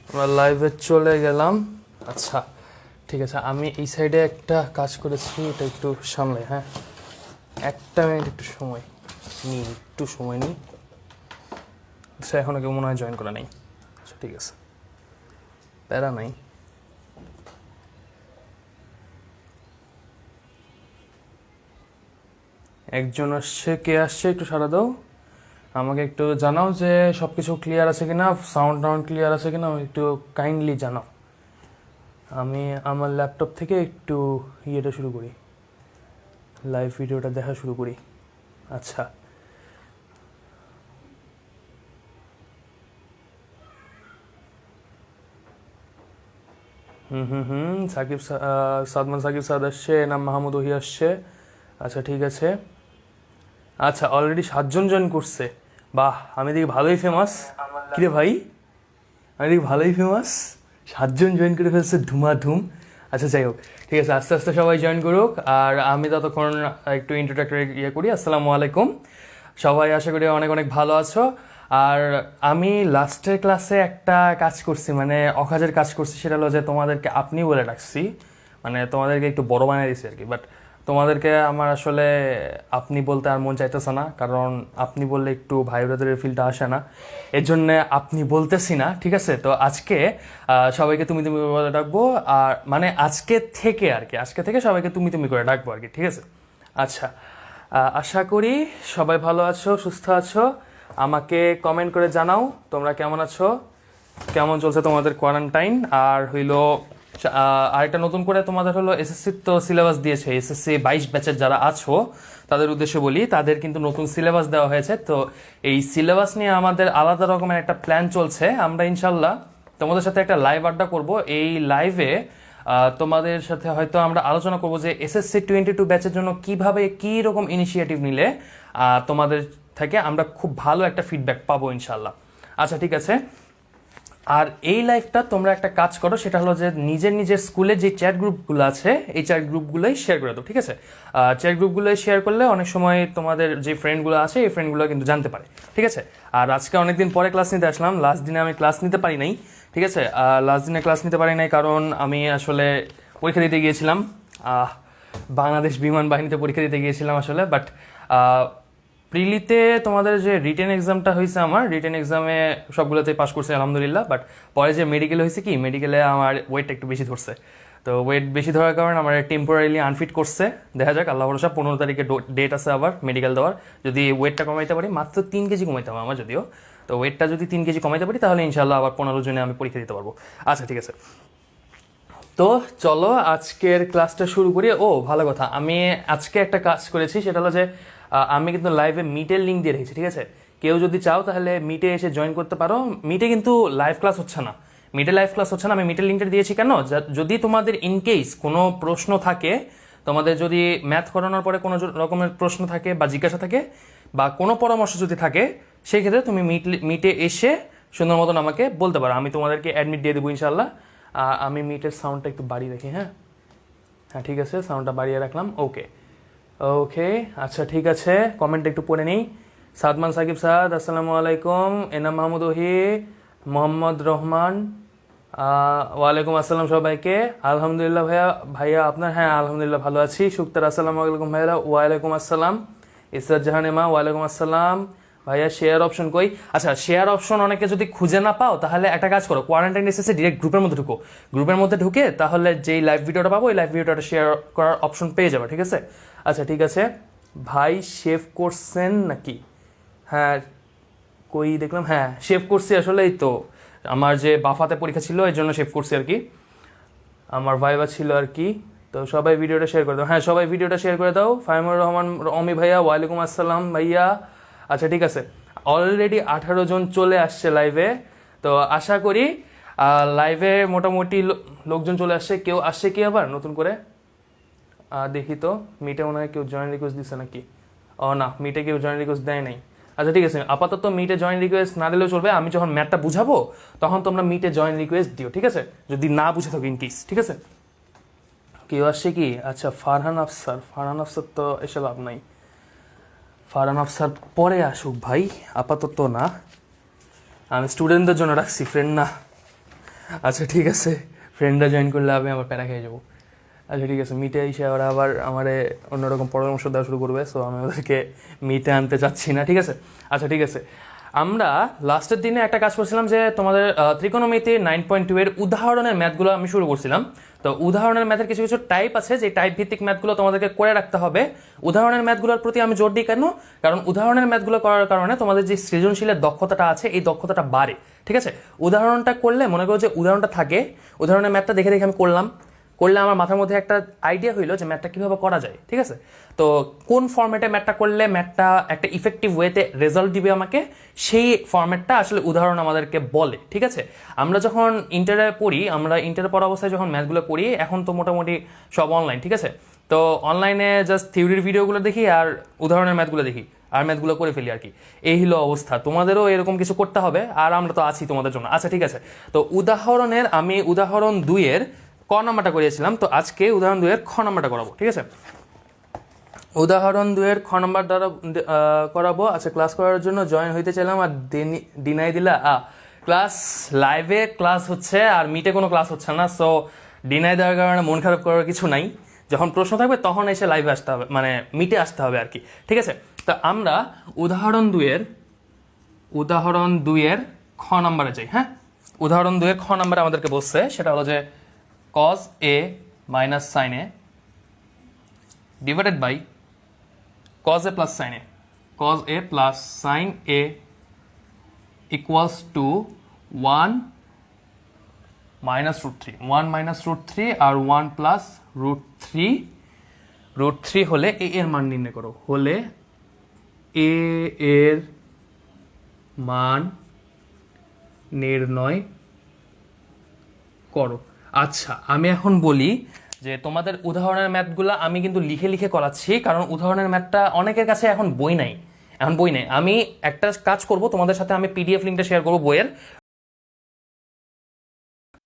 আমরা লাইভে চলে গেলাম। আচ্ছা ঠিক আছে, আমি এই সাইডে একটা কাজ করেছি, এটা একটু সামলে। হ্যাঁ, একটা মিনিট একটু সময় নিই। আচ্ছা এখনও কেউ মনে হয় জয়েন করা নেই। আচ্ছা ঠিক আছে, প্যারা নাই। একজন আসছে, কে আসছে একটু সাড়া দাও, আমাকে একটু জানাও যে সব কিছু ক্লিয়ার আছে কিনা, সাউন্ড ক্লিয়ার আছে কিনা, একটু কাইন্ডলি জানাও। আমি আমার ল্যাপটপ থেকে একটু ইয়েটা শুরু করি, লাইভ ভিডিওটা দেখা শুরু করি। আচ্ছা সাকিব সাদমান সাকিব সাদ আসছে, এনাম মাহমুদ ওহি আসছে। আচ্ছা ঠিক আছে, আচ্ছা অলরেডি 7জন জয়েন করছে। বাহ, আমি দেখি ভালোই ফেমাস। কিরে ভাই, আমি দেখি ভালোই ফেমাস, 7জন জয়েন করে ফেলছে, ধুমাধুম। আচ্ছা যাই হোক, ঠিক আছে, আস্তে আস্তে সবাই জয়েন করুক। আর আমি ততক্ষণ একটু ইন্ট্রোডাক্টরি করি। আসসালামু আলাইকুম সবাই, আশা করি অনেক অনেক ভালো আছো। আর আমি লাস্টের ক্লাসে একটা কাজ করছি, মানে অকাজের কাজ করছি, সেটা হলো যে তোমাদেরকে আপনি বলে ডাকছি, মানে তোমাদেরকে একটু বড় বানিয়ে দিছি আর কি। বাট তোমাদেরকে আমার আসলে আপনি বলতে আর মন চাইতেছে না, কারণ আপনি বললে একটু ভাই ব্রাদারের ফিলটা আসে না, এর জন্যে আপনি বলতেছি না। ঠিক আছে, তো আজকে সবাইকে তুমি তুমি বলে ডাকবো। আর মানে আজকে থেকে আর কি, আজকে থেকে সবাইকে তুমি তুমি করে ডাকবো আর কি। ঠিক আছে, আচ্ছা আশা করি সবাই ভালো আছো, সুস্থ আছো। আমাকে কমেন্ট করে জানাও তোমরা কেমন আছো, কেমন চলছে তোমাদের কোয়ারেন্টাইন। আর হইলো আরেকটা নতুন করে তোমাদের হলো এসএসসি তো সিলেবাস দিয়েছে, এসএসসি 22 ব্যাচের যারা আছো তাদের উদ্দেশ্যে বলি, তাদের কিন্তু নতুন সিলেবাস দেওয়া হয়েছে। তো এই সিলেবাস নিয়ে আমাদের আলাদা রকমের একটা প্ল্যান চলছে। আমরা ইনশাল্লাহ তোমাদের সাথে একটা লাইভ আড্ডা করব। এই লাইভে তোমাদের সাথে হয়তো আমরা আলোচনা করব যে এসএসসি 22 ব্যাচের জন্য কিভাবে কী রকম ইনিশিয়েটিভ নিলে তোমাদের থেকে আমরা খুব ভালো একটা ফিডব্যাক পাবো ইনশাল্লাহ। আচ্ছা ঠিক আছে, আর এই লাইফটা তোমরা একটা কাজ করো, সেটা হলো যে নিজের নিজের স্কুলে যে চ্যাট গ্রুপগুলো আছে এই চ্যাট গ্রুপগুলোই শেয়ার করে দাও। ঠিক আছে, চ্যাট গ্রুপগুলোই শেয়ার করলে অনেক সময় তোমাদের যে ফ্রেন্ডগুলো আছে এই ফ্রেন্ডগুলো কিন্তু জানতে পারে। ঠিক আছে, আর আজকে অনেকদিন পরে ক্লাস নিতে আসলাম, লাস্ট দিনে আমি ক্লাস নিতে পারি নাই। ঠিক আছে, লাস্ট দিনে ক্লাস নিতে পারি নাই কারণ আমি আসলে পরীক্ষা দিতে গিয়েছিলাম, বাংলাদেশ বিমান বাহিনীতে পরীক্ষা দিতে গিয়েছিলাম আসলে। বাট প্রিলিতে তোমাদের যে রিটেন এক্সামটা হয়েছে, আমার রিটেন এক্সামে সবগুলোতেই পাস করছে আলহামদুলিল্লাহ। বাট পরে যে মেডিকেলে হয়েছে কি, মেডিকেলে আমার ওয়েটটা একটু বেশি ধরছে। তো ওয়েট বেশি ধরার কারণে আমার টেম্পোরারিলি আনফিট করছে। দেখা যাক, আল্লাহ ভরসা। 15 তারিখে ডেট আছে আবার মেডিকেল দেওয়ার। যদি ওয়েটটা কমাইতে পারি, মাত্র 3 কেজি কমাইতে হবে আমার যদিও, তো ওয়েটটা যদি 3 কেজি কমাইতে পারি তাহলে ইনশাল্লাহ আবার 15 জনে আমি পরীক্ষা দিতে পারবো। আচ্ছা ঠিক আছে, তো চলো আজকের ক্লাসটা শুরু করি। ও ভালো কথা, আমি আজকে একটা কাজ করেছি, সেটা হলো যে আমি কিন্তু লাইভে মিটের লিঙ্ক দিয়ে রেখেছি। ঠিক আছে, কেউ যদি চাও তাহলে মিটে এসে জয়েন করতে পারো। মিটে কিন্তু লাইভ ক্লাস হচ্ছে না, মিটে লাইভ ক্লাস হচ্ছে না। আমি মিটের লিঙ্কটা দিয়েছি কেন, যদি তোমাদের ইনকেস কোনো প্রশ্ন থাকে, তোমাদের যদি ম্যাথ করানোর পরে কোনো রকমের প্রশ্ন থাকে বা জিজ্ঞাসা থাকে বা কোনো পরামর্শ যদি থাকে, সেই ক্ষেত্রে তুমি মিটে এসে সুন্দর মতন আমাকে বলতে পারো, আমি তোমাদেরকে অ্যাডমিট দিয়ে দেবো ইনশাল্লাহ। আমি মিটের সাউন্ডটা একটু বাড়িয়ে রাখি। হ্যাঁ হ্যাঁ ঠিক আছে, সাউন্ডটা বাড়িয়ে রাখলাম। ওকে ওকে, আচ্ছা ঠিক আছে, কমেন্ট একটু পড়ে নিই। সাদমান সাকিব সাদ, আসসালামু আলাইকুম। এনাম মাহমুদ ওহি, মোহাম্মদ রহমান, ওয়ালাইকুম আসসালাম সবাইকে। আলহামদুলিল্লাহ ভাইয়া, ভাইয়া আপনার? হ্যাঁ আলহামদুলিল্লাহ ভালো আছি। সুক্তার, আসসালামু আলাইকুম ভাইয়া। ওয়ালাইকুম আসসালাম। ইসরাত জাহান এমা, ওয়ালাইকুম আসসালাম। ভাইয়া শেয়ার অপশন কই? আচ্ছা শেয়ার অপশন অনেকে যদি খুঁজে না পাও তাহলে একটা কাজ করো, কোয়ারেন্টাইন এসেছে ডিরেক্ট গ্রুপের মধ্যে ঢুকো। গ্রুপের মধ্যে ঢুকে তাহলে যেই লাইভ ভিডিওটা পাবো ওই লাইভ ভিডিওটা শেয়ার করার অপশন পেয়ে যাবে। ঠিক আছে, আচ্ছা ঠিক আছে। ভাই শেভ করছেন নাকি? হ্যাঁ কই দেখলাম, হ্যাঁ শেভ করছি আসলে। এই তো আমার যে বাফাতে পরীক্ষা ছিল এই জন্য শেভ করছি আর কি, আমার ভাইবা ছিল আর কি। তো সবাই ভিডিওটা শেয়ার করে দাও। হ্যাঁ সবাই ভিডিওটা শেয়ার করে দাও। ফাহিমুর রহমান অমি ভাইয়া, ওয়ালাইকুম আসসালাম ভাইয়া। আচ্ছা ঠিক আছে, অলরেডি 18 জন চলে আসছে লাইভে। তো আশা করি লাইভে মোটামুটি লোকজন চলে আসছে। কেউ আসছে কি আবার নতুন করে? দেখি তো, মিটে মনে হয় কেউ জয়েন রিকোয়েস্ট দিচ্ছে নাকি? ও না, মিটে কেউ জয়েন রিকোয়েস্ট দেয় নাই। আচ্ছা ঠিক আছে, আপাতত মিটে জয়েন রিকোয়েস্ট না দিলেও চলবে। আমি যখন ম্যাটটা বুঝাবো তখন তোমরা মিটে জয়েন রিকোয়েস্ট দিও। ঠিক আছে, যদি না বুঝে থাকো ইনকেস। ঠিক আছে, কেউ আসছে কি? আচ্ছা ফারহান আফসার, ফারহান আফসার তো এসে লাভ নাই। ফারহান আফসার পরে আসুক ভাই, আপাতত না। আমি স্টুডেন্টদের জন্য রাখছি, ফ্রেন্ড না। আচ্ছা ঠিক আছে, ফ্রেন্ডরা জয়েন করলে আমি আবার প্যারা খেয়ে যাবো। আচ্ছা ঠিক আছে, মিটে এসে ওরা আবার আমারে অন্যরকম পরামর্শ দেওয়া শুরু করবে, সো আমি ওদেরকে মিটে আনতে চাচ্ছি না, ঠিক আছে। আচ্ছা ঠিক আছে, আমরা লাস্টের দিনে একটা কাজ করছিলাম যে তোমাদের ত্রিকোণমিতি 9.2 এর উদাহরণের ম্যাথগুলো আমি শুরু করছিলাম। তো উদাহরণের ম্যাথের কিছু কিছু টাইপ আছে, যে টাইপ ভিত্তিক ম্যাথগুলো তোমাদেরকে করে রাখতে হবে। উদাহরণের ম্যাথগুলোর প্রতি আমি জোর দিই কেন? কারণ উদাহরণের ম্যাথগুলো করার কারণে তোমাদের যে সৃজনশীলের দক্ষতাটা আছে, এই দক্ষতাটা বাড়ে, ঠিক আছে। উদাহরণটা করলে মনে করো যে উদাহরণটা থাকে, উদাহরণের ম্যাথটা দেখে দেখে আমি করলে আমার মাথার মধ্যে একটা আইডিয়া হইলো যে ম্যাথটা কীভাবে করা যায়, ঠিক আছে। তো কোন ফর্ম্যাটে ম্যাথটা করলে ম্যাথটা একটা ইফেক্টিভ ওয়েতে রেজাল্ট দিবে আমাকে, সেই ফর্ম্যাটটা আসলে উদাহরণ আমাদেরকে বলে, ঠিক আছে। আমরা যখন ইন্টারে পড়ি, আমরা ইন্টারে পড়া অবস্থায় যখন ম্যাথগুলো পড়ি, এখন তো মোটামুটি সব অনলাইন, ঠিক আছে। তো অনলাইনে জাস্ট থিওরির ভিডিওগুলো দেখি আর উদাহরণের ম্যাথগুলো দেখি আর ম্যাথগুলো করে ফেলি আর কি। এই হলো অবস্থা, তোমাদেরও এরকম কিছু করতে হবে, আর আমরা তো আছি তোমাদের জন্য। আচ্ছা ঠিক আছে, তো উদাহরণের আমি উদাহরণ 2-এর ক নাম্বারটা করিয়েছিলাম, তো আজকে উদাহরণ 2-এর খ নাম্বারটা করাবো, ঠিক আছে। উদাহরণ 2-এর খ নাম্বার দ্বারা করাবো। আচ্ছা, ক্লাস করার জন্য জয়েন হইতে চাইলাম আর ডিনাই দিলা। ক্লাস লাইভে ক্লাস হচ্ছে আর মিটে কোনো ক্লাস হচ্ছে না, সো ডিনাই দেওয়ার কারণে মন খারাপ করার কিছু নাই। যখন প্রশ্ন থাকবে তখন এসে লাইভে আসতে হবে, মানে মিটে আসতে হবে আর কি, ঠিক আছে। তো আমরা উদাহরণ 2-এর খ নাম্বারে যাই। হ্যাঁ, উদাহরণ 2-এর খ নাম্বারে আমাদেরকে বলছে, সেটা হলো যে cos a minus sin a divided by cos a plus sin a, cos a plus sin a equals to 1 minus root 3, 1 minus root 3 R 1 plus root 3, root 3 হলে a এর মান নির্ণয় করো, হলে a এর মান নির্ণয় করো। আচ্ছা, আমি এখন বলি যে তোমাদের উদাহরণের ম্যাথগুলো আমি কিন্তু লিখে লিখে করাচ্ছি, কারণ উদাহরণের ম্যাথটা অনেকের কাছে এখন বই নাই। আমি একটা কাজ করব, তোমাদের সাথে আমি পিডিএফ লিঙ্কটা শেয়ার করবো বইয়ের,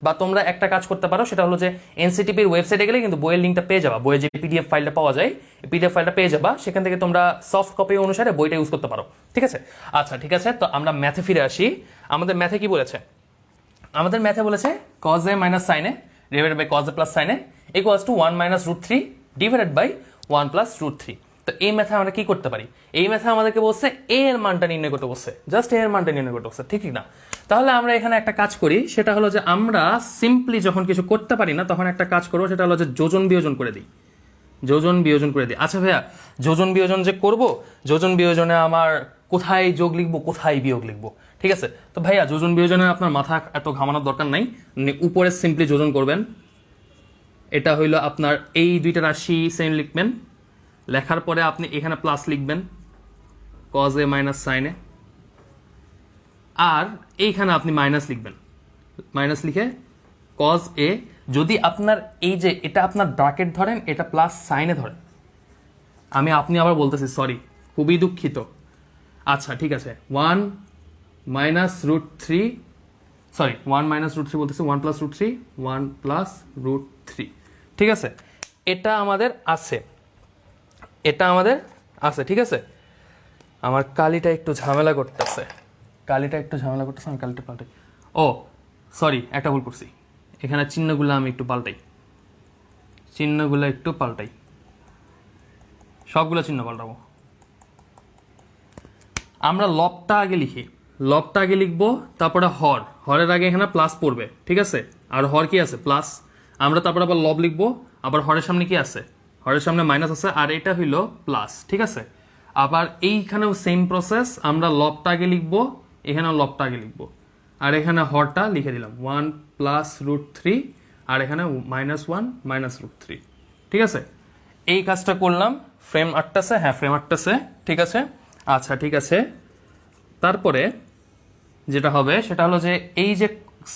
বা তোমরা একটা কাজ করতে পারো, সেটা হলো যে এনসিটিপির ওয়েবসাইটে গেলে কিন্তু বইয়ের লিঙ্কটা পেয়ে যাবা, বইয়ের যে পিডিএফ ফাইলটা পাওয়া যায়, পিডিএফ ফাইলটা পেয়ে যাবা, সেখান থেকে তোমরা সফট কপি অনুসারে বইটা ইউজ করতে পারো, ঠিক আছে। আচ্ছা ঠিক আছে, তো আমরা ম্যাথে ফিরে আসি। আমাদের ম্যাথে কি বলেছে? আমাদের ম্যাথে বলেছে cos a minus sin a divided by cos a plus sin a equals to 1 minus root 3 divided by 1 plus root 3। তো এই ম্যাথে আমরা কি করতে পারি? এই ম্যাথে আমাদেরকে বলছে a এর মানটা নির্ণয় করতে বলছে, জাস্ট a এর মানটা নির্ণয় করতে বলছে, ঠিক না? তাহলে আমরা এখানে একটা কাজ করি, সেটা হলো যে আমরা সিম্পলি যখন কিছু করতে পারি না, তখন একটা কাজ করবো, সেটা হলো যে যোজন বিয়োজন করে দিই, যোজন বিয়োজন করে দিই। আচ্ছা ভাইয়া, যোজন বিয়োজন যে করব, যোজন বিয়োজনে আমার কোথায় যোগ লিখবো, কোথায় বিয়োগ লিখবো, ঠিক আছে? তো ভাইয়া, যোজন বিয়োজনে আপনার মাথা এত ঘামানোর দরকার নাই, উপরে সিম্পলি যোজন করবেন। এটা হইলো আপনার এই দুইটা রাশি সেম লিখবেন, লেখার পরে আপনি এখানে প্লাস লিখবেন cos a minus sin a, আর এইখানে আপনি মাইনাস লিখবেন, মাইনাস লিখে cos a, যদি আপনার এই যে এটা আপনার ব্র্যাকেট ধরেন, এটা প্লাস সাইনে ধরেন, আপনি আবার বলতেছি, সরি, খুবই দুঃখিত। আচ্ছা ঠিক আছে, 1 minus root 3, sorry 1 minus root 3 বলতেছি, 1 plus root 3, 1 plus root 3, ঠিক আছে। এটা আমাদের আছে, ঠিক আছে। আমার কালিটা একটু ঝামেলা করতেছে, আমি কালিটা পাল্টাই। ও সরি, একটা ভুল করছি, এখানে চিহ্নগুলো আমি একটু পাল্টাই, সবগুলো চিহ্ন পাল্টাবো। আমরা লবটা আগে লিখবো, তারপরে হরের আগে এখানে প্লাস পড়বে, ঠিক আছে। আর হর কি আছে? প্লাস। আমরা তারপরে আবার লব লিখবো, আবার হরের সামনে কি আছে? হরের সামনে মাইনাস আছে, আর এটা হইলো প্লাস, ঠিক আছে। আবার এইখানেও সেম প্রসেস, আমরা লবটা আগে লিখবো, এখানেও লবটা আগে লিখবো, আর এখানে হরটা লিখে দিলাম 1 plus root 3, আর এখানে -1 minus root 3, ঠিক আছে। এই কাজটা করলাম। ফ্রেম আটটাছে, হ্যাঁ ফ্রেম আটটাছে, ঠিক আছে। আচ্ছা ঠিক আছে, তারপরে যেটা হবে সেটা হলো যে এই যে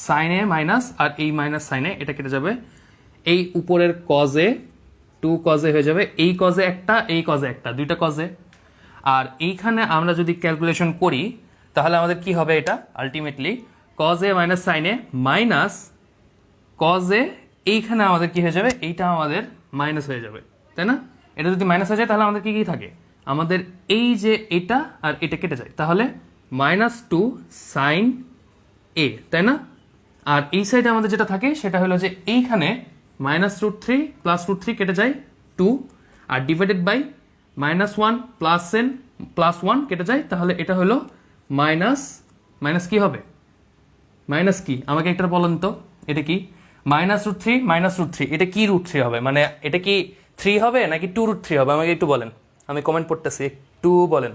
সাইনে মাইনাস আর এই মাইনাস সাইনে, এটা কেটে যাবে, এই উপরের কজে 2 কজে হয়ে যাবে, এই কজে একটা, এই কজে একটা, দুইটা কজে। আর এইখানে আমরা যদি ক্যালকুলেশন করি, তাহলে আমাদের কি হবে? এটা আলটিমেটলি কজে মাইনাস সাইনে মাইনাস কজে, এইখানে আমাদের কি হয়ে যাবে? এইটা আমাদের মাইনাস হয়ে যাবে, তাই না? এটা যদি মাইনাস হয়ে যায়, তাহলে আমাদের কি কি থাকে? আমাদের এই যে এটা আর এটা কেটে যায়, তাহলে -2 sin এ, তাই না? আর এই সাইডে আমাদের যেটা থাকে সেটা হলো যে এইখানে -√3 +√3 কেটে যায় 2, আর ডিভাইডেড বাই -1 +n +1 কেটে যায়, তাহলে এটা হলো মাইনাস কি হবে, মাইনাস কি আমাকে একটা বলেন তো, এটা কি -√3 এটা কি √3 হবে, মানে এটা কি 3 হবে নাকি 2√3 হবে, আমাকে একটু বলেন, আমি কমেন্ট পড়তেছি, একটু বলেন।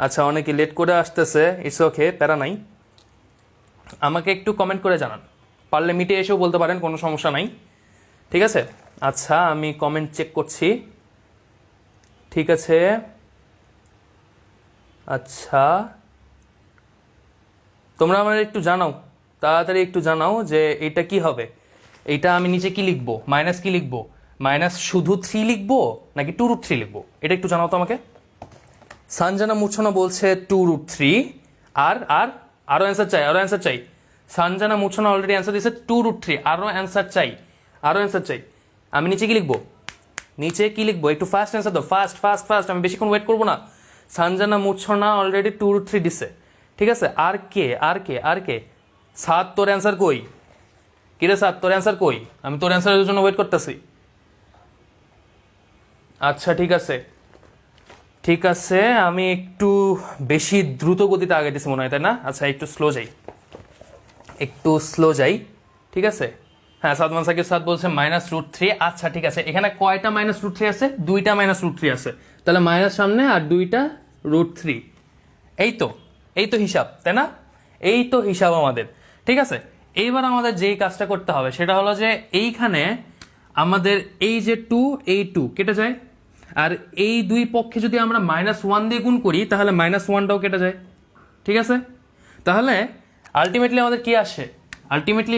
আচ্ছা, অনেকে লেট করে আসতেছে, ইটস ওকে, প্যারা নাই, আমাকে একটু কমেন্ট করে জানান, পারলে মিটে এসেও বলতে পারেন, কোনো সমস্যা নাই, ঠিক আছে? আচ্ছা, আমি কমেন্ট চেক করছি, ঠিক আছে। আচ্ছা, তোমরা আমার একটু জানাও, তাড়াতাড়ি একটু জানাও যে এটা কি হবে, এইটা আমি নিচে কি লিখবো, মাইনাস কি লিখবো, মাইনাস শুধু 3 লিখবো নাকি 2√3 লিখবো, এটা একটু জানাও তো আমাকে। সঞ্জনা মুছনা বলছে 2√3, আরো অ্যান্সার চাই। সঞ্জনা মুছনা অলরেডি অ্যান্সার দিয়েছে 2√3, আরো অ্যান্সার চাই। আমি নিচে কি লিখবো, একটু ফাস্ট অ্যান্সার দাও, ফাস্ট, আমি বেশিক্ষণ ওয়েট করবো না। সঞ্জনা মুছনা অলরেডি 2√3 দিছে, ঠিক আছে। আর কে সাত, তোর অ্যান্সার কই? কিরে সাত, তোর অ্যান্সার কই? আমি তোর অ্যান্সারের জন্য ওয়েট করতেছি। আচ্ছা, ঠিক আছে, আমি একটু বেশি দ্রুত গতিতে আগে দিচ্ছি মনে হয়, তাই না? আচ্ছা, একটু স্লো যাই, ঠিক আছে। হ্যাঁ, সাদমান সাকিব সাদ বলছে -√3। আচ্ছা, ঠিক আছে, এখানে কয়টা -√3 আছে? 2টা -√3 আছে, তাহলে মাইনাস সামনে আর 2টা √3, এই তো হিসাব, তাই না? এই তো হিসাব আমাদের, ঠিক আছে। এইবার আমাদের যেই কাজটা করতে হবে সেটা হলো যে এইখানে আমাদের এই যে 2, এই 2 কেটে যায়, আর এই দুই পক্ষে যদি আমরা -1 দিয়ে গুণ করি তাহলে -1টাও কেটে যায়, ঠিক আছে। তাহলে আলটিমেটলি আমাদের কি আসে?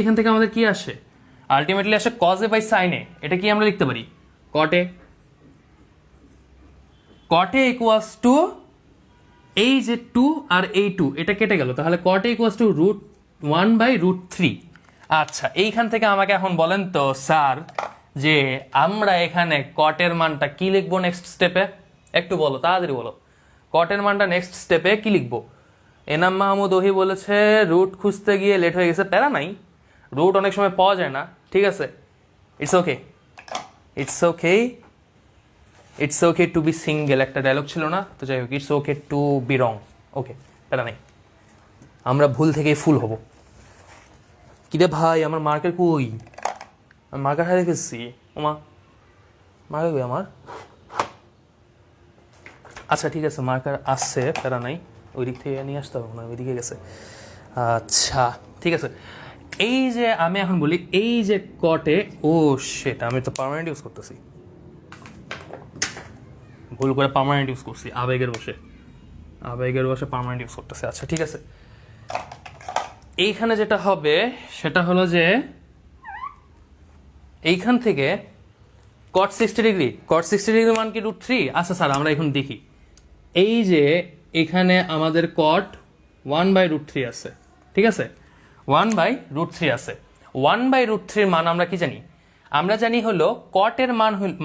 এখান থেকে আমাদের কি আসে? আলটিমেটলি আসে cos a by sin a। এটা কি আমরা লিখতে পারি? cot a ইকুয়ালস টু এই যে 2 আর এই 2 এটা কেটে গেল, তাহলে cot a ইকুয়ালস টু √1/√3। আচ্ছা, এইখান থেকে আমাকে এখন বলেন তো স্যার, যে আমরা এখানে cot এর মানটা কি লিখবো নেক্সট স্টেপে? একটু বলো, তাড়াতাড়ি বলো, cot এর মানটা নেক্সট স্টেপে কি লিখবো? এনাম মাহমুদ ওহি বলেছে রুট খুঁজতে গিয়ে লেট হয়ে গেছে, প্যারা নাই, রুট অনেক সময় পাওয়া যায় না, ঠিক আছে। It's okay to be single, একটা ডায়লগ ছিল না? তো যাই হোক, it's okay to be wrong, okay, প্যারা নাই, আমরা ভুল থেকেই ফুল হব। কিরে ভাই, আমার মার্কের কই? আমি মার্কার হারিয়ে ফেলছি, ওমা, মার্কার কই আমার? আচ্ছা, ঠিক আছে, মার্কার আসছে, প্যারা নাই, ওই দিক থেকে নিয়ে আসতে হবে না, ওইদিকে গেছে। আচ্ছা, ঠিক আছে, এই যে আমি এখন বলি, এই যে কটে, ও সেটা আমি তো পার্মানেন্ট ইউজ করতেছি, ভুল করে পার্মানেন্ট ইউজ করছি, আবেগের বসে পার্মানেন্ট ইউজ করতেছি। আচ্ছা, ঠিক আছে, এইখানে যেটা হবে সেটা হলো যে এইখান থেকে cot 60 ডিগ্রি মান কি √3? আচ্ছা স্যার, আমরা এখন দেখি, এই যে এখানে আমাদের cot 1/√3 আছে, ঠিক আছে, 1/√3 আছে। 1/√3 মান আমরা কি জানি? আমরা জানি হলো cot এর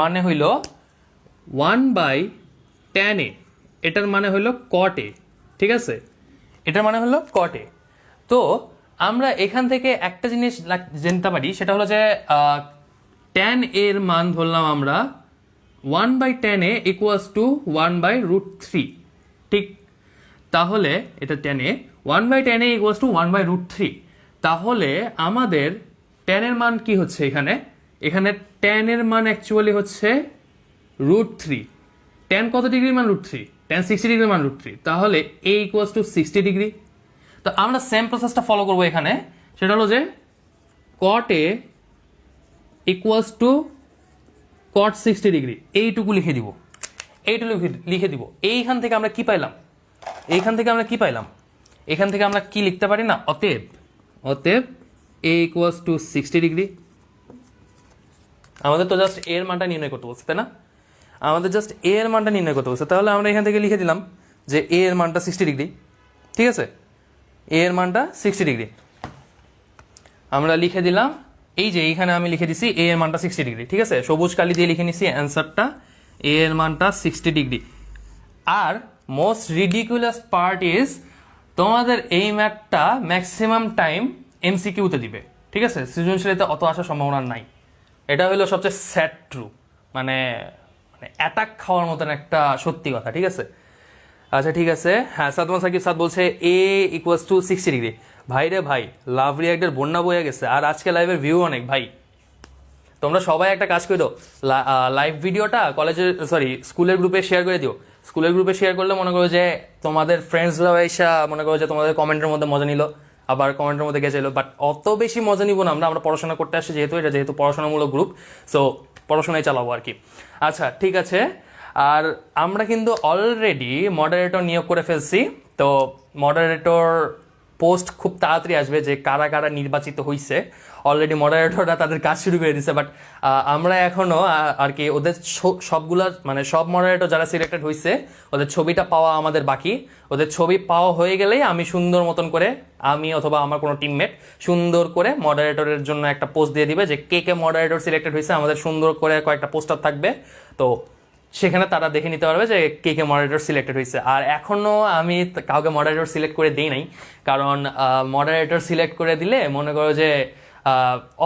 মানে হইল 1/tan a, এটার মানে হইল cot a, ঠিক আছে, এটার মানে হলো cot a। তো আমরা এখান থেকে একটা জিনিস জানতে পারি, সেটা হলো যে tan a এর মান ধরলাম আমরা 1/tan a ইকুয়ালস টু 1/√3, ঠিক। তাহলে এটা tan a, 1/tan a equals to 1/√3। তাহলে আমাদের tan এর মান কি হচ্ছে? এখানে tan এর মান অ্যাকচুয়ালি হচ্ছে √3। tan কত ডিগ্রির মান? √3। tan 60 ডিগ্রির মান √3। তাহলে a ইকুয়ালস টু 60 ডিগ্রি। তো আমরা সেম প্রসেসটা ফলো করবো এখানে, সেটা হলো যে cot a equals to cot 60 degree, এইটুকু লিখে দিব। এইখান থেকে আমরা কি পাইলাম? এখান থেকে আমরা কি লিখতে পারি না? অতএব a ইকুয়ালস টু 60 ডিগ্রি। আমাদের তো জাস্ট এর মানটা নির্ণয় করতে বলছে, তাই না? তাহলে আমরা এখান থেকে লিখে দিলাম যে a এর মানটা 60 ডিগ্রি, ঠিক আছে, a এর মানটা 60 ডিগ্রি আমরা লিখে দিলাম। এই যে এইখানে আমি লিখে দিছি a এর মানটা 60 ডিগ্রি, ঠিক আছে, সবুজ কালি দিয়ে লিখে নিছি অ্যান্সারটা, a এর মানটা 60 ডিগ্রি। আর মোস্ট রিডিকুলাস পার্ট ইজ তোমাদের এই ম্যাথটা ম্যাক্সিমাম টাইম এমসিকিউতে দিবে, ঠিক আছে, সৃজনশীলতে অত আসার সম্ভাবনা নাই। এটা হলো সবচেয়ে স্যাড ট্রু, মানে অ্যাটাক খাওয়ার মতন একটা সত্যি কথা, ঠিক আছে। আচ্ছা ঠিক আছে, হ্যাঁ সাদমান সাকিব সাদ বলছে এ ইকুয়ালস টু 60 ডিগ্রি। ভাই রে ভাই, লাভ রিয়াক্টের বন্যা বয়ে গেছে, আর আজকে লাইভের ভিউ অনেক ভাই। তোমরা সবাই একটা কাজ করে দাও, লাইভ ভিডিওটা কলেজের স্কুলের গ্রুপে শেয়ার করে দিও। স্কুলের গ্রুপে শেয়ার করলে মনে করো যে তোমাদের ফ্রেন্ডসরাও এসে মনে করো যে তোমাদের কমেন্টের মধ্যে মজা নিল, আবার কমেন্টের মধ্যে গেছিল। বাট অত বেশি মজা নিব না আমরা পড়াশোনা করতে আসছি, যেহেতু পড়াশোনামূলক গ্রুপ, সো পড়াশোনায় চালাবো আর কি। আচ্ছা ঠিক আছে, আর আমরা কিন্তু অলরেডি মডারেটর নিয়োগ করে ফেলছি। তো মডারেটর পোস্ট খুব তাড়াতাড়ি আসবে, যে কারা কারা নির্বাচিত হয়েছে। অলরেডি মডারেটররা তাদের কাজ শুরু করে দিচ্ছে, বাট আমরা এখনো আর কি ওদের সবগুলা মানে সব মডারেটর যারা সিলেক্টেড হয়েছে ওদের ছবিটা পাওয়া আমাদের বাকি। ওদের ছবি পাওয়া হয়ে গেলেই আমি সুন্দর মতন করে, আমি অথবা আমার কোনো টিমমেট সুন্দর করে মডারেটরের জন্য একটা পোস্ট দিয়ে দিবে, যে কে কে মডারেটর সিলেক্টেড হয়েছে। আমাদের সুন্দর করে কয়েকটা পোস্টার থাকবে, তো সেখানে তারা দেখে নিতে পারবে যে কে কে মডারেটর সিলেক্টেড হয়েছে। আর এখনও আমি কাউকে মডারেটর সিলেক্ট করে দিই নাই, কারণ মডারেটর সিলেক্ট করে দিলে মনে করো যে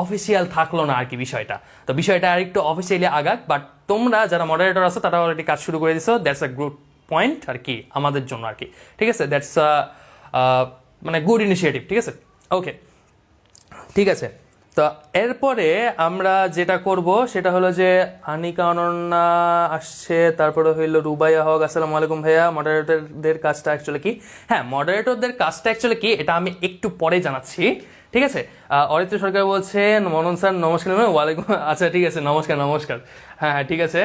অফিসিয়াল থাকলো না আর কি বিষয়টা। তো বিষয়টা আর একটু অফিসিয়ালি আগাক, বাট তোমরা যারা মডারেটর আছো তারা অলরেডি কাজ শুরু করে দিছো, দ্যাটস আ গুড পয়েন্ট আর কি আমাদের জন্য আর কি, ঠিক আছে। দ্যাটস মানে গুড ইনিশিয়েটিভ, ঠিক আছে। ওকে ঠিক আছে, তো এরপরে আমরা যেটা করব সেটা হলো যে আনিকা অনন্যা আসছে, তারপরে হইলো রুবাইয়া হক, আসসালামু আলাইকুম ভাইয়া। মডারেটরদের কাজটা অ্যাকচুয়ালি কি? হ্যাঁ, মডারেটরদের কাজটা অ্যাকচুয়ালি কি এটা আমি একটু পরে জানাচ্ছি, ঠিক আছে। অরিত্র সরকার বলছেন মনন স্যার নমস্কার। ওয়ালাইকুম, আচ্ছা ঠিক আছে, নমস্কার নমস্কার। হ্যাঁ হ্যাঁ ঠিক আছে,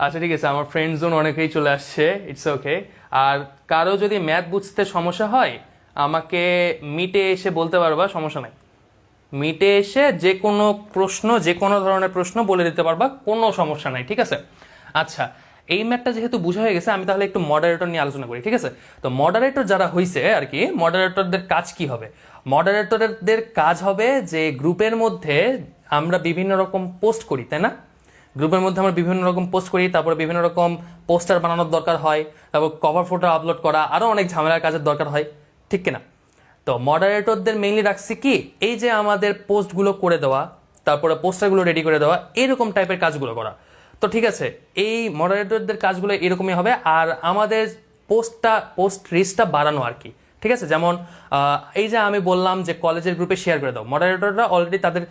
আচ্ছা ঠিক আছে, আমার ফ্রেন্ড জোন অনেকেই চলে আসছে, ইটস ওকে। আর কারো যদি ম্যাথ বুঝতে সমস্যা হয় আমাকে মিটে এসে বলতে পারবা, সমস্যা নাই। মিটে এসে যে কোনো প্রশ্ন, যে কোনো ধরনের প্রশ্ন বলে দিতে পারবা, কোনো সমস্যা নাই, ঠিক আছে। আচ্ছা, এই ম্যাথটা যেহেতু বোঝা হয়ে গেছে, আমি তাহলে একটু মডারেটর নিয়ে আলোচনা করি, ঠিক আছে। তো মডারেটর যারা হয়েছে আর কি, মডারেটরদের কাজ কি হবে? মডারেটরদের কাজ হবে যে গ্রুপের মধ্যে আমরা বিভিন্ন রকম পোস্ট করি, তাই না? গ্রুপের মধ্যে আমরা বিভিন্ন রকম পোস্ট করি, তারপরে বিভিন্ন রকম পোস্টার বানানোর দরকার হয়, তারপর কভার ফটো আপলোড করা, আরও অনেক ঝামেলার কাজের দরকার হয়, ঠিক কিনা? তো মডারেটরদের মেইনলি রাখছি কি, এই যে আমাদের পোস্টগুলো করে দেওয়া, তারপরে পোস্টারগুলো রেডি করে দেওয়া, এরকম টাইপের কাজগুলো করা। তো ঠিক আছে, এই মডারেটরদের কাজগুলো এরকমই হবে। আর আমাদের পোস্ট রিচটা বাড়ানো আর কি, ঠিক আছে। যেমন এই যে আমি বললাম যে কলেজের গ্রুপে শেয়ার করে দাও, মডারেটররা অলরেডি তাদের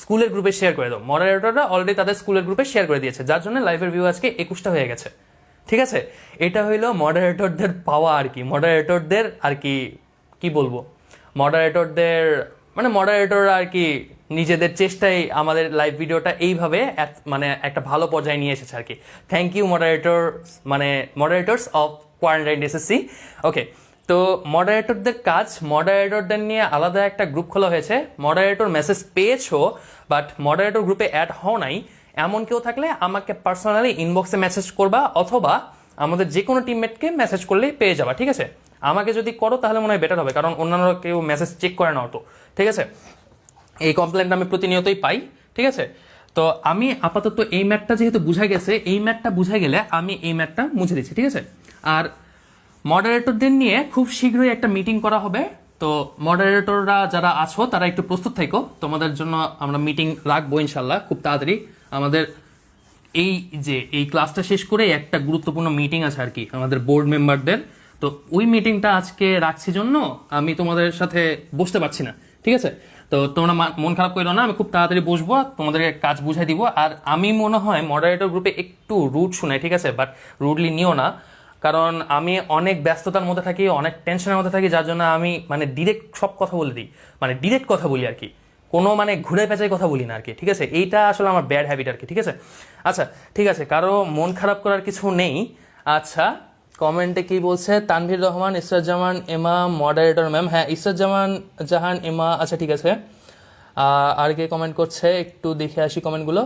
স্কুলের গ্রুপে শেয়ার করে দাও, মডারেটররা অলরেডি তাদের স্কুলের গ্রুপে শেয়ার করে দিয়েছে, যার জন্য লাইভের ভিউ আজকে 21টা হয়ে গেছে, ঠিক আছে। এটা হইলো মডারেটরদের পাওয়া আর কি, মডারেটরদের আর কি বলবো, মডারেটরদের মানে মডারেটররা আর কি নিজেদের চেষ্টায় আমাদের লাইভ ভিডিওটা এইভাবে মানে একটা ভালো পর্যায়ে নিয়ে এসেছে আর কি। Thank you moderators of quarantine SSC. Okay, তো মডারেটরদের কাজ, মডারেটরদের নিয়ে আলাদা একটা গ্রুপ খোলা হয়েছে। মডারেটর মেসেজ পেয়েছো বাট মডারেটর গ্রুপে অ্যাড হও নাই এমন কেউ থাকলে আমাকে পার্সোনালি ইনবক্সে মেসেজ করবা, অথবা আমাদের যে কোনো টিমমেটকে মেসেজ করলেই পেয়ে যাবা, ঠিক আছে। আমাকে যদি করো তাহলে মনে হয় বেটার হবে, কারণ অন্যান্য কেউ মেসেজ চেক করে না অত, ঠিক আছে। এই কমপ্লেনটা আমি প্রতিনিয়তই পাই, ঠিক আছে। তো আমি আপাতত এই ম্যাথটা যেহেতু বুঝা গেছে, এই ম্যাথটা বুঝা গেলে আমি এই ম্যাথটা মুছে দিচ্ছি, ঠিক আছে। আর মডারেটরদের নিয়ে খুব শীঘ্রই একটা মিটিং করা হবে। তো মডারেটররা যারা আছো তারা একটু প্রস্তুত থাকো, তোমাদের জন্য আমরা মিটিং রাখবো ইনশাল্লাহ খুব তাড়াতাড়ি। আমাদের এই ক্লাসটা শেষ করে একটা গুরুত্বপূর্ণ মিটিং আছে আর কি আমাদের বোর্ড মেম্বারদের। তো ওই মিটিংটা আজকে রাখছি জন্য আমি তোমাদের সাথে বসতে পারছি না, ঠিক আছে। তো তোমরা মন খারাপ করো না, আমি খুব তাড়াতাড়ি বসবো, তোমাদেরকে কাজ বুঝাই দিব। আর আমি মনে হয় মডারেটর গ্রুপে একটু রুড শোনাই, ঠিক আছে, বাট রুডলি নিও না, কারণ আমি অনেক ব্যস্ততার মধ্যে থাকি, অনেক টেনশনের মধ্যে থাকি, যার জন্য আমি মানে ডিরেক্ট সব কথা বলে দিই, মানে ডিরেক্ট কথা বলি আর কি, কোনো মানে ঘুরে পেঁচাই কথা বলি না আর কি, ঠিক আছে। এইটা আসলে আমার ব্যাড হ্যাবিট আর কি, ঠিক আছে। আচ্ছা ঠিক আছে, কারো মন খারাপ করার কিছু নেই। আচ্ছা, কমেন্টে কি বলছে? তানভীর রহমান, ইসরাত জামান এমা মডারেটর ম্যাম। হ্যাঁ, ইসরাত জাহান এমা, আচ্ছা ঠিক আছে। আর কে কমেন্ট করছে একটু দেখে আসি কমেন্টগুলো।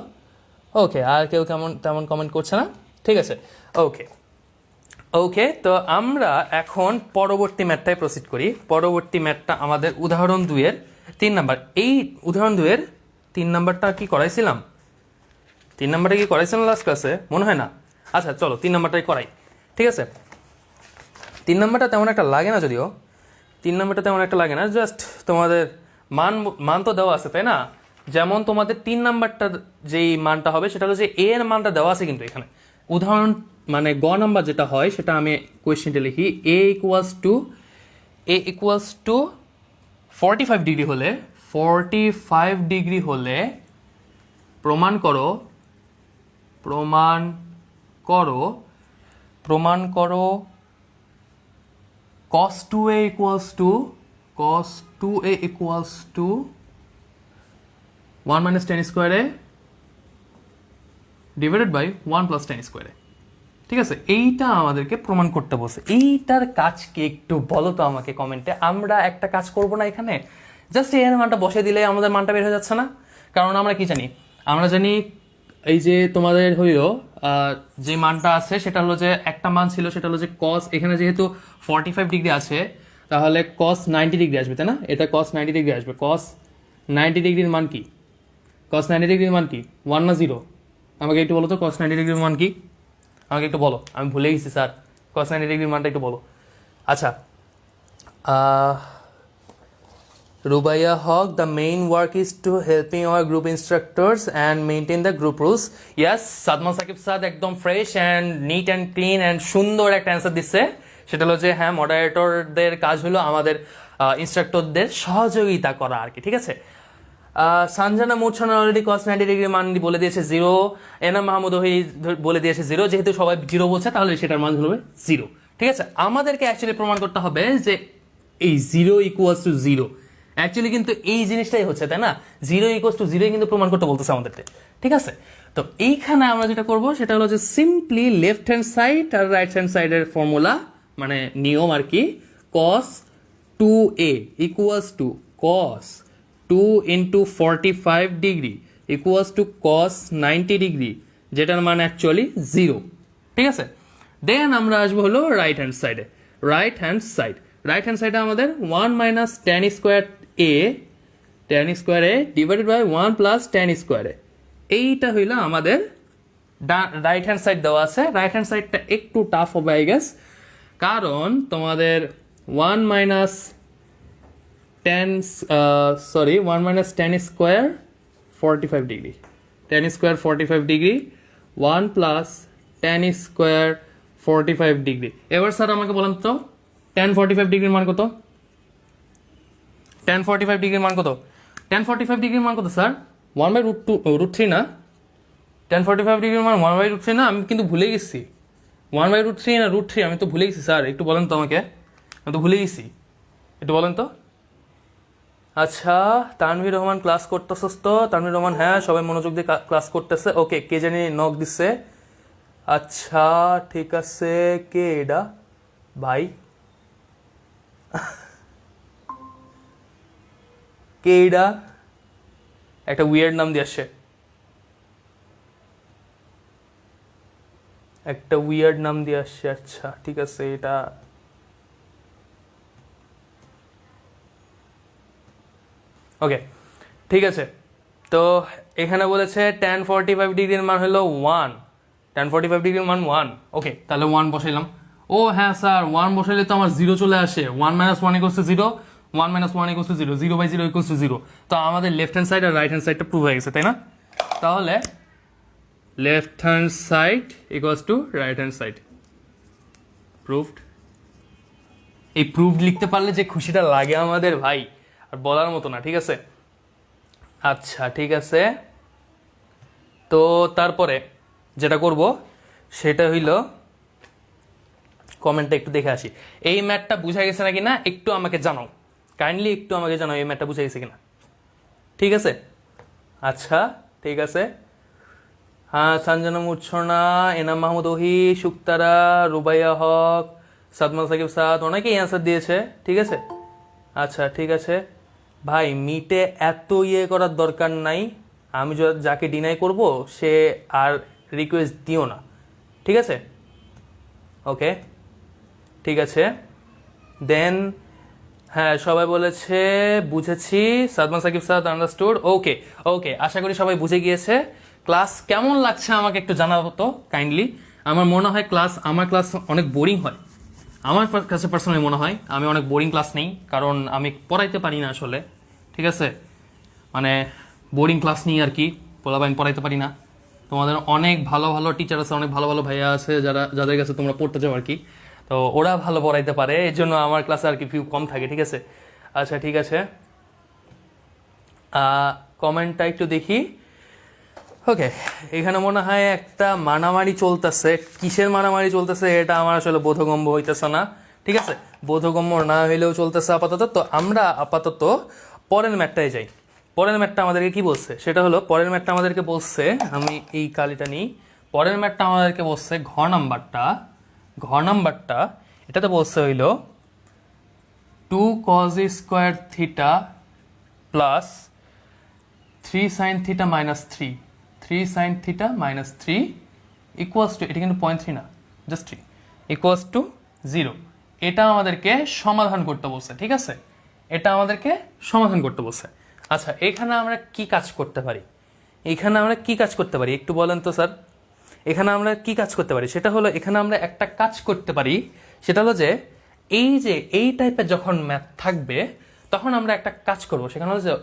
ওকে, আর কেউ তেমন কমেন্ট করছে না, ঠিক আছে। ওকে, তো আমরা এখন পরবর্তী ম্যাথটায় প্রসিড করি। পরবর্তী ম্যাথটা আমাদের উদাহরণ 2-এর 3 নাম্বার। এই উদাহরণ 2-এর 3 নাম্বারটা কি করাইছিলাম? 3 নাম্বারটা কি করাইছিলাম লাস্ট ক্লাসে? মনে হয় না। আচ্ছা চলো 3 নাম্বারটাই করাই, ঠিক আছে। 3 নাম্বারটা তেমন একটা লাগে না যদিও, 3 নাম্বারটা তেমন একটা লাগে না, জাস্ট তোমাদের মান মান তো দেওয়া আছে তাই না? যেমন তোমাদের 3 নাম্বারটা যেই মানটা হবে সেটা হলো যে এ এর মানটা দেওয়া আছে কিন্তু এখানে। উদাহরণ মানে গ নাম্বার যেটা হয় সেটা আমি কোয়েশ্চেনটা লিখি, এ ইকুয়ালস টু 45 ডিগ্রি হলে 45 ডিগ্রি হলে প্রমাণ করো cos 2a equals to 1 minus tan square a divided by 1 plus tan square a। ঠিক আছে, এইটা আমাদেরকে প্রমাণ করতে বলছে। এইটার কাজ কি একটু বলো তো আমাকে কমেন্টে। আমরা একটা কাজ করব না এখানে, জাস্ট এর মানটা বসে দিলে আমাদের মানটা বের হয়ে যাচ্ছে না? কারণ আমরা কি জানি, আমরা জানি এই যে তোমাদের হইল যে মানটা আছে সেটা হলো যে একটা মান ছিল সেটা হলো যে cos, এখানে যেহেতু 45 ডিগ্রি আছে তাহলে cos 90 ডিগ্রি আসবে তাই না? এটা cos 90 ডিগ্রি আসবে। cos 90 ডিগ্রির মান কি? cos 90 ডিগ্রির মান কি, 1 না 0? আমাকে একটু বলো তো cos 90 ডিগ্রির মান কি, আমাকে একটু বলো। আমি ভুলে গেছি স্যার, cos 90 ডিগ্রির মানটা একটু বলো। আচ্ছা, Rubaya Hawk, the main work is to helping our group instructors and maintain the group rules. Yes, Sadman Sakib sir একদম fresh and neat and clean and সুন্দর একটা অ্যান্সার দিচ্ছে। সেটা হলো যে হ্যাঁ, মডারেটরদের কাজ হলো আমাদের ইনস্ট্রাক্টরদের সহযোগিতা করা আর কি। ঠিক আছে, সানজানা মুরছানা অলরেডি cos 90 ডিগ্রি মান বলে দিয়েছে 0, এনাম মাহমুদ ওহি বলে দিয়েছে 0। যেহেতু সবাই 0 বলছে তাহলে সেটার মান হবে 0। ঠিক আছে, আমাদেরকে অ্যাকচুয়ালি প্রমাণ করতে হবে যে এই 0 ইকুয়ালস টু 0। অ্যাকচুয়ালি কিন্তু এই জিনিসটাই হচ্ছে তাই না, 0 ইকুয়ালস টু 0 কিন্তু প্রমাণ করতে বলতেছে আমাদেরকে। ঠিক আছে, তো এইখানে আমরা যেটা করব সেটা হলো যে সিম্পলি লেফট হ্যান্ড সাইড আর রাইট হ্যান্ড সাইডের ফর্মুলা মানে নিয়ম আর কি, cos 2a equals to cos 2 into 45 degree equals to cos 90 degree, যেটার মান অ্যাকচুয়ালি 0। ঠিক আছে, দেন আমরা আসবো হলো রাইট হ্যান্ড সাইডে আমাদের 1 minus tan square a divided by 1 plus tan square a। এইটা হইলো আমাদের রাইট হ্যান্ড সাইড দেওয়া আছে। রাইট হ্যান্ড সাইডটা একটু টাফ হবে আই গেস, কারণ তোমাদের 1 minus tan square 45 degree, tan square 45 degree 1 plus tan square 45 degree. এবার স্যার আমাকে বলেন তো tan 45 ডিগ্রির মান কত? tan 45 ডিগ্রির মান কত? tan 45 ডিগ্রির মান কত স্যার? 1/√3 না? tan 45 ডিগ্রির মান 1/√3 না? আমি কিন্তু ভুলে গেছি 1/√3 না √3, আমি তো ভুলে গেছি স্যার, একটু বলেন তো আমাকে, আমি তো ভুলে গেছি, একটু বলেন তো। আচ্ছা, তানভীর রহমান ক্লাস করতেছস তো? তানভীর রহমান হ্যাঁ, সবাই মনোযোগ দিয়ে ক্লাস করতেছে। ওকে, কে জানি নক দিচ্ছে। আচ্ছা ঠিক আছে, কে এটা ভাই? কে এটা? একটা উইয়ার্ড নাম দিয়ে আসছে, আচ্ছা ঠিক আছে, এটা ওকে ঠিক আছে। তো এখানে বলেছে tan 45 ডিগ্রির মান হলো 1, tan 45 ডিগ্রির মান 1। ওকে, তাহলে 1 বসাইলাম। ও হ্যাঁ স্যার, 1 বসাইলে তো আমার 0 চলে আসে, 1 minus 1 equals to 0, 1 minus 1 equals to 0, 0/0 equals to 0। তো আমাদের লেফট হ্যান্ড সাইড আর রাইট হ্যান্ড সাইডটা প্রুভ হয়ে গেছে তাই না? তাহলে left hand side equals to right hand side, proved. এই প্রুভড লিখতে পারলে যে খুশিটা লাগে আমাদের ভাই, আর বলার মতো না। ঠিক আছে, আচ্ছা ঠিক আছে। তো তারপরে যেটা করব সেটা হইল কমেন্টটা একটু দেখে আসি, এই ম্যাথটা বুঝা গেছে নাকি না একটু আমাকে জানাও, কাইন্ডলি একটু আমাকে জানাও এই ম্যাথটা বুঝা গেছে কিনা। ঠিক আছে, আচ্ছা ঠিক আছে। হ্যাঁ, সঞ্জনা মুচ্ছনা, এনাম মাহমুদ ওহি, শুক্তারা, রুবাইয়া হক, সাদমান সাকিব সাদ, অনেকেই অ্যান্সার দিয়েছে। ঠিক আছে, আচ্ছা ঠিক আছে ভাই, মিটে এত ইয়ে করার দরকার নাই। আমি যাকে ডিনাই করব সে আর রিকোয়েস্ট দিও না। ঠিক আছে, ওকে ঠিক আছে। দেন হ্যাঁ, সবাই বলেছে বুঝেছি, সাদমান সাকিব সাদ আন্ডারস্টুড। ওকে ওকে, আশা করি সবাই বুঝে গিয়েছে। ক্লাস কেমন লাগছে আমাকে একটু জানাবো তো কাইন্ডলি। আমার মনে হয় আমার ক্লাস অনেক বোরিং হয়, আমার কাছে পার্সোনালি মনে হয় আমি অনেক বোরিং ক্লাস নেই, কারণ আমি পড়াইতে পারি না আসলে, ঠিক আছে, মানে বোরিং ক্লাস নিই আর কি, পোলাপাইন পড়াইতে পারি না। তোমাদের অনেক ভালো ভালো টিচার আছে, অনেক ভালো ভালো ভাইয়া আছে যাদের কাছে তোমরা পড়তে যাও আর কি, তো ওরা ভালো পড়াইতে পারে, এই জন্য আমার ক্লাসে আর কি ভিউ কম থাকে, ঠিক আছে। আচ্ছা ঠিক আছে, কমেন্টটা একটু দেখি। ওকে, এখানে মনে হয় একটা মারামারি চলতেছে, কিসের মারামারি চলতেছে এটা আমার আসলে বোধগম্য হইতেছে না, ঠিক আছে, বোধগম্য না হইলেও চলতেছে আপাতত। তো আমরা আপাতত পরের ম্যাটটায় যাই। পরের ম্যাটটা আমাদেরকে কি বলছে সেটা হলো, পরের ম্যাটটা আমাদেরকে বলছে, আমি এই কালিটা নিই, পরের ম্যাটটা আমাদেরকে বলছে ঘ নাম্বারটা এটাতে বলছে হইল 2 cos square theta plus 3 sin theta minus 3 sin theta minus 3 equals to, এটা কিন্তু 0.3 না, জাস্ট 3 ইকুয়ালস টু 0। এটা আমাদেরকে সমাধান করতে বলছে, ঠিক আছে, এটা আমাদেরকে সমাধান করতে বলছে। আচ্ছা, এখানে আমরা কি কাজ করতে পারি, একটু বলেন তো স্যার। এখানে আমরা কি কাজ করতে পারি সেটা হলো, এখানে আমরা একটা কাজ করতে পারি, সেটা হলো যে এই টাইপের যখন ম্যাথ থাকবে তখন আমরা একটা কাজ করব, সেখানে হলো যে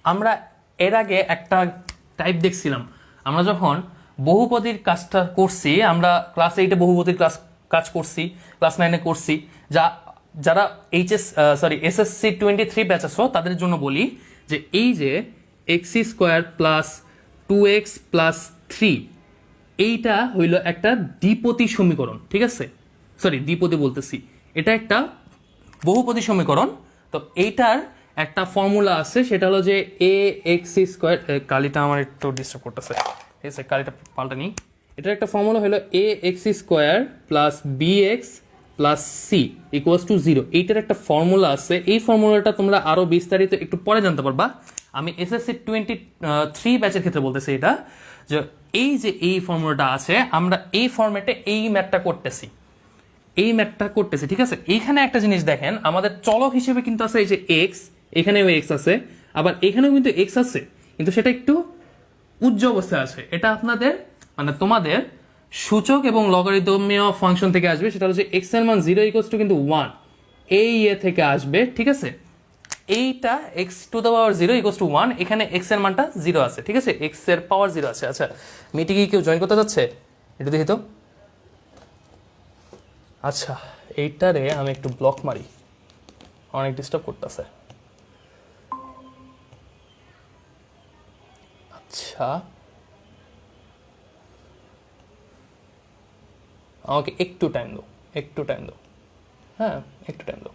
আমরা এর আগে একটা টাইপ দেখছিলাম, আমরা যখন বহুপদীর কাজটা করছি, আমরা ক্লাস 8-এ বহুপদীর কাজ করছি, ক্লাস 9-এ করছি, যারা এসএসসি 23 ব্যাচ আছো তাদের জন্য বলি যে এই যে x square plus 2x plus 3 এইটা হইল একটা দ্বিপদী সমীকরণ, ঠিক আছে, দ্বিপদী বলতেছি, এটা একটা বহুপদী সমীকরণ। তো এইটার একটা ফর্মুলা আছে, সেটা হলো যে এ এক্স স্কোয়ার, কালিটা আমার একটু ডিস্টার্ব করতেছে, ঠিক আছে, কালিটা পাল্টা নিই। এটার একটা ফর্মুলা হলো A X square plus B X plus C equals to 0। এইটার একটা ফর্মুলা আছে, এই ফর্মুলাটা তোমরা আরো বিস্তারিত একটু পরে জানতে পারবা। আমি এসএসসি 23 ব্যাচের ক্ষেত্রে বলতেছি এটা, যে এই ফর্মুলাটা আছে, আমরা এই ফর্মেটে এই ম্যাথটা করতেছি, ঠিক আছে। এইখানে একটা জিনিস দেখেন, আমাদের চলক হিসেবে কিন্তু আছে এই যে এক্স, এখানেও এক্স আছে, আবার এখানেও কিন্তু এক্স আছে, কিন্তু সেটা একটু উচ্চ অবস্থায় আছে। এটা আপনাদের মানে তোমাদের সূচক এবং লগারিদমীয় ফাংশন থেকে আসবে, সেটা হচ্ছে এক্স এর মান 0 ইকুয়ালস টু কিন্তু 1, এই থেকে আসবে, ঠিক আছে। এইটা x to the power 0 equals to 1, এখানে এক্স এর মানটা 0 আছে, ঠিক আছে, এক্স এর পাওয়ার 0 আছে। আচ্ছা, মিটিংয়ে কেউ জয়েন করতে যাচ্ছে এটা দেখি তো। আচ্ছা, এইটারে আমি একটু ব্লক মারি, অনেক ডিস্টার্ব করতেছে। আচ্ছা, আমাকে একটু টাইম দাও, হ্যাঁ একটু টাইম দাও।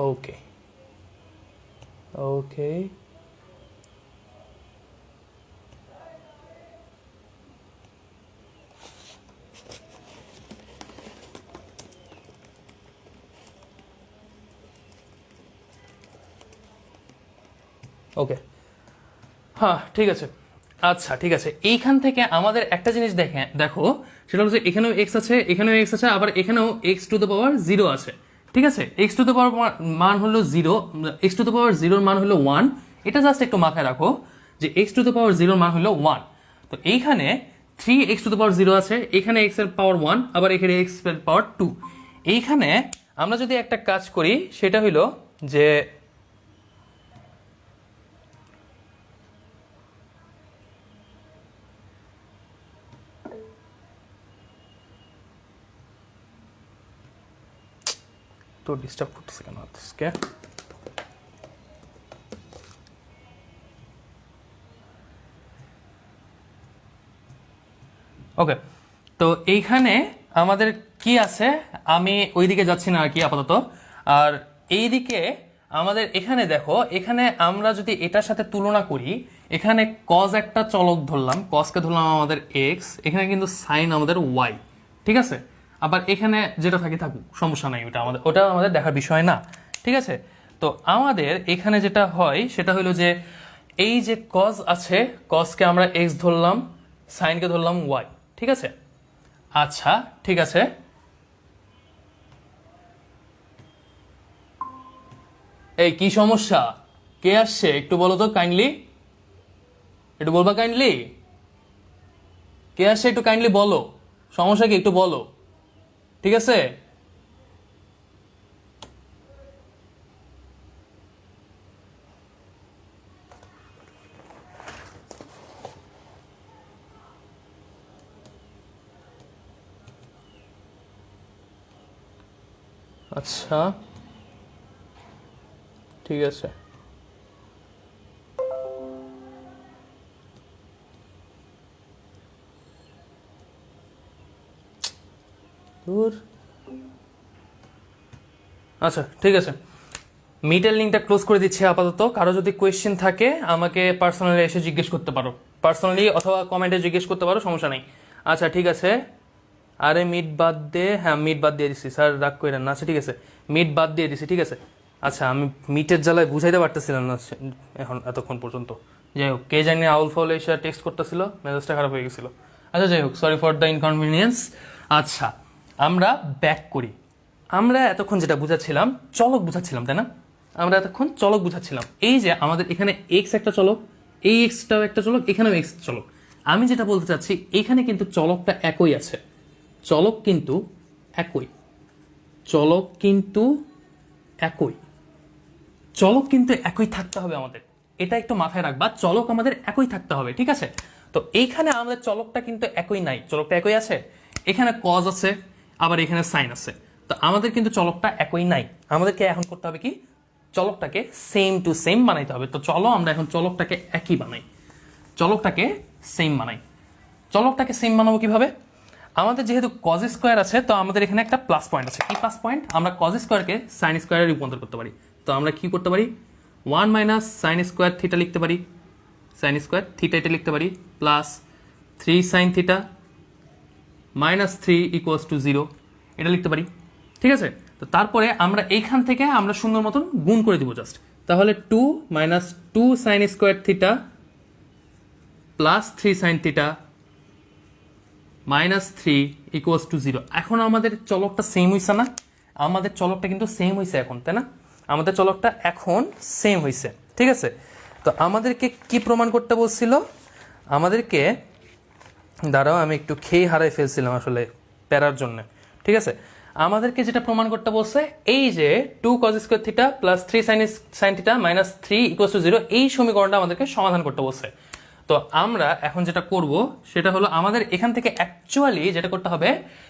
ওকে, ওকে, হ্যাঁ ঠিক আছে। আচ্ছা ঠিক আছে, এইখান থেকে আমাদের একটা জিনিস দেখো, সেটা হচ্ছে এখানেও এক্স আছে, আবার এখানেও এক্স টু দ্য পাওয়ার 0 আছে, ঠিক আছে। এক্স টু দ্য পাওয়ার মান হলো 0, এক্স টু দ্য পাওয়ার 0 মান হলো 1, এটা জাস্ট একটু মাথায় রাখো যে এক্স টু দ্য পাওয়ার 0 মান হলো 1। তো এইখানে 3x টু দ্য পাওয়ার 0 আছে, এখানে x এর পাওয়ার 1, আবার এখানে x এর পাওয়ার 2। এইখানে আমরা যদি একটা কাজ করি সেটা হলো যে তো ডিস্টার্ব করতেছে কেন আজকে। ওকে, তো এইখানে আমাদের কি আছে, আমি ওইদিকে যাচ্ছি না আর কি আপাতত। আর এইদিকে আমাদের এখানে দেখো, এখানে আমরা যদি এটার সাথে তুলনা করি, এখানে কজ একটা চলক ধরলাম, কজকে ধরলাম আমাদের এক্স, এখানে কিন্তু সাইন আমাদের ওয়াই, ঠিক আছে। আবার এখানে যেটা থাকে থাকুক, সমস্যা নাই, ওটা আমাদের দেখার বিষয় না, ঠিক আছে। তো আমাদের এখানে যেটা হয় সেটা হলো যে এই যে কজ আছে, কজকে আমরা এক্স ধরলাম, সাইনকে ধরলাম ওয়াই, ঠিক আছে। আচ্ছা ঠিক আছে, এই কি সমস্যা, কে আসছে একটু বলো তো কাইন্ডলি, একটু বলবা কাইন্ডলি, কে আসছে একটু কাইন্ডলি বলো, সমস্যা কি একটু বলো, ঠিক আছে? আচ্ছা ঠিক আছে, দূর। আচ্ছা ঠিক আছে, মিটের লিঙ্কটা ক্লোজ করে দিচ্ছি আপাতত। কারো যদি কোয়েশ্চেন থাকে আমাকে পার্সোনালি এসে জিজ্ঞেস করতে পারো, পার্সোনালি অথবা কমেন্টে জিজ্ঞেস করতে পারো, সমস্যা নেই। আচ্ছা ঠিক আছে, আরে মিট বাদ দে, হ্যাঁ মিট বাদ দিয়ে দিচ্ছি স্যার, রাগ করেন না। আচ্ছা ঠিক আছে, মিট বাদ দিয়ে দিচ্ছি, ঠিক আছে। আচ্ছা আমি মিটের জ্বালায় বুঝাইতে পারতেছিলাম না এখন এতক্ষণ পর্যন্ত। যাই হোক, কে জানি আউল ফাউল এসে টেক্সট করতেছিল, মেজাজটা খারাপ হয়ে গেছিল। আচ্ছা যাই হোক, সরি ফর দ্য ইনকনভিনিয়েন্স। আচ্ছা আমরা ব্যাক করি। আমরা এতক্ষণ যেটা বুঝাচ্ছিলাম, চলক বুঝাচ্ছিলাম, তাই না? আমরা এতক্ষণ চলক বুঝাচ্ছিলাম। এই যে আমাদের এখানে এক্স একটা চলক, এই এক্সটাও একটা চলক, এখানেও এক্স চলক। আমি যেটা বলতে চাচ্ছি, এখানে কিন্তু চলকটা একই আছে, চলক কিন্তু একই, চলক কিন্তু একই, চলক কিন্তু একই থাকতে হবে আমাদের, এটা একটু মাথায় রাখবা, চলক আমাদের একই থাকতে হবে, ঠিক আছে? তো এইখানে আমাদের চলকটা কিন্তু একই নাই, চলকটা একই আছে, এখানে কজ আছে, আবার এখানে সাইন আছে, তো আমাদের কিন্তু চলকটা একই নাই। আমাদেরকে এখন করতে হবে কি, চলকটাকে সেম টু সেম বানাইতে হবে। তো চলো আমরা এখন চলকটাকে একই বানাই, চলকটাকে সেম বানাই। চলকটাকে সেম বানাবো কিভাবে? আমাদের যেহেতু কজ স্কোয়ার আছে, তো আমাদের এখানে একটা প্লাস পয়েন্ট আছে। কি প্লাস পয়েন্ট? আমরা কজ স্কোয়ারকে সাইন স্কোয়ারে রূপান্তর করতে পারি। তো আমরা কি করতে পারি, 1 মাইনাস সাইন স্কোয়ার থিটা লিখতে পারি, সাইন স্কোয়ার থিটা এটা লিখতে পারি, plus 3 sine theta minus 3 equals to 0 এটা লিখতে পারি, ঠিক আছে? তো তারপরে আমরা এইখান থেকে আমরা সুন্দর মতন গুণ করে দিব জাস্ট। তাহলে 2 minus 2 sign square theta plus 3 sine theta minus 3 equals to 0। এখন আমাদের চলকটা সেম হয়েছে না? আমাদের চলকটা কিন্তু সেম হয়েছে এখন, তাই না? আমাদের চলকটা এখন সেম হয়েছে, ঠিক আছে? তো আমাদেরকে কি প্রমাণ করতে বলছিল? আমাদেরকে, দাঁড়াও আমি একটু খেয়ে হারাই ফেলছিলাম আসলে প্যারার জন্য, ঠিক আছে? আমাদেরকে যেটা প্রমাণ করতে বলছে, এই যে 2 cos square theta plus 3 sine theta minus 3 equals to 0, এই সমীকরণটা আমাদেরকে সমাধান করতে বলছে। তো আমরা এখন যেটা করব সেটা হলো, আমাদের এখান থেকে অ্যাকচুয়ালি যেটা করতে হবে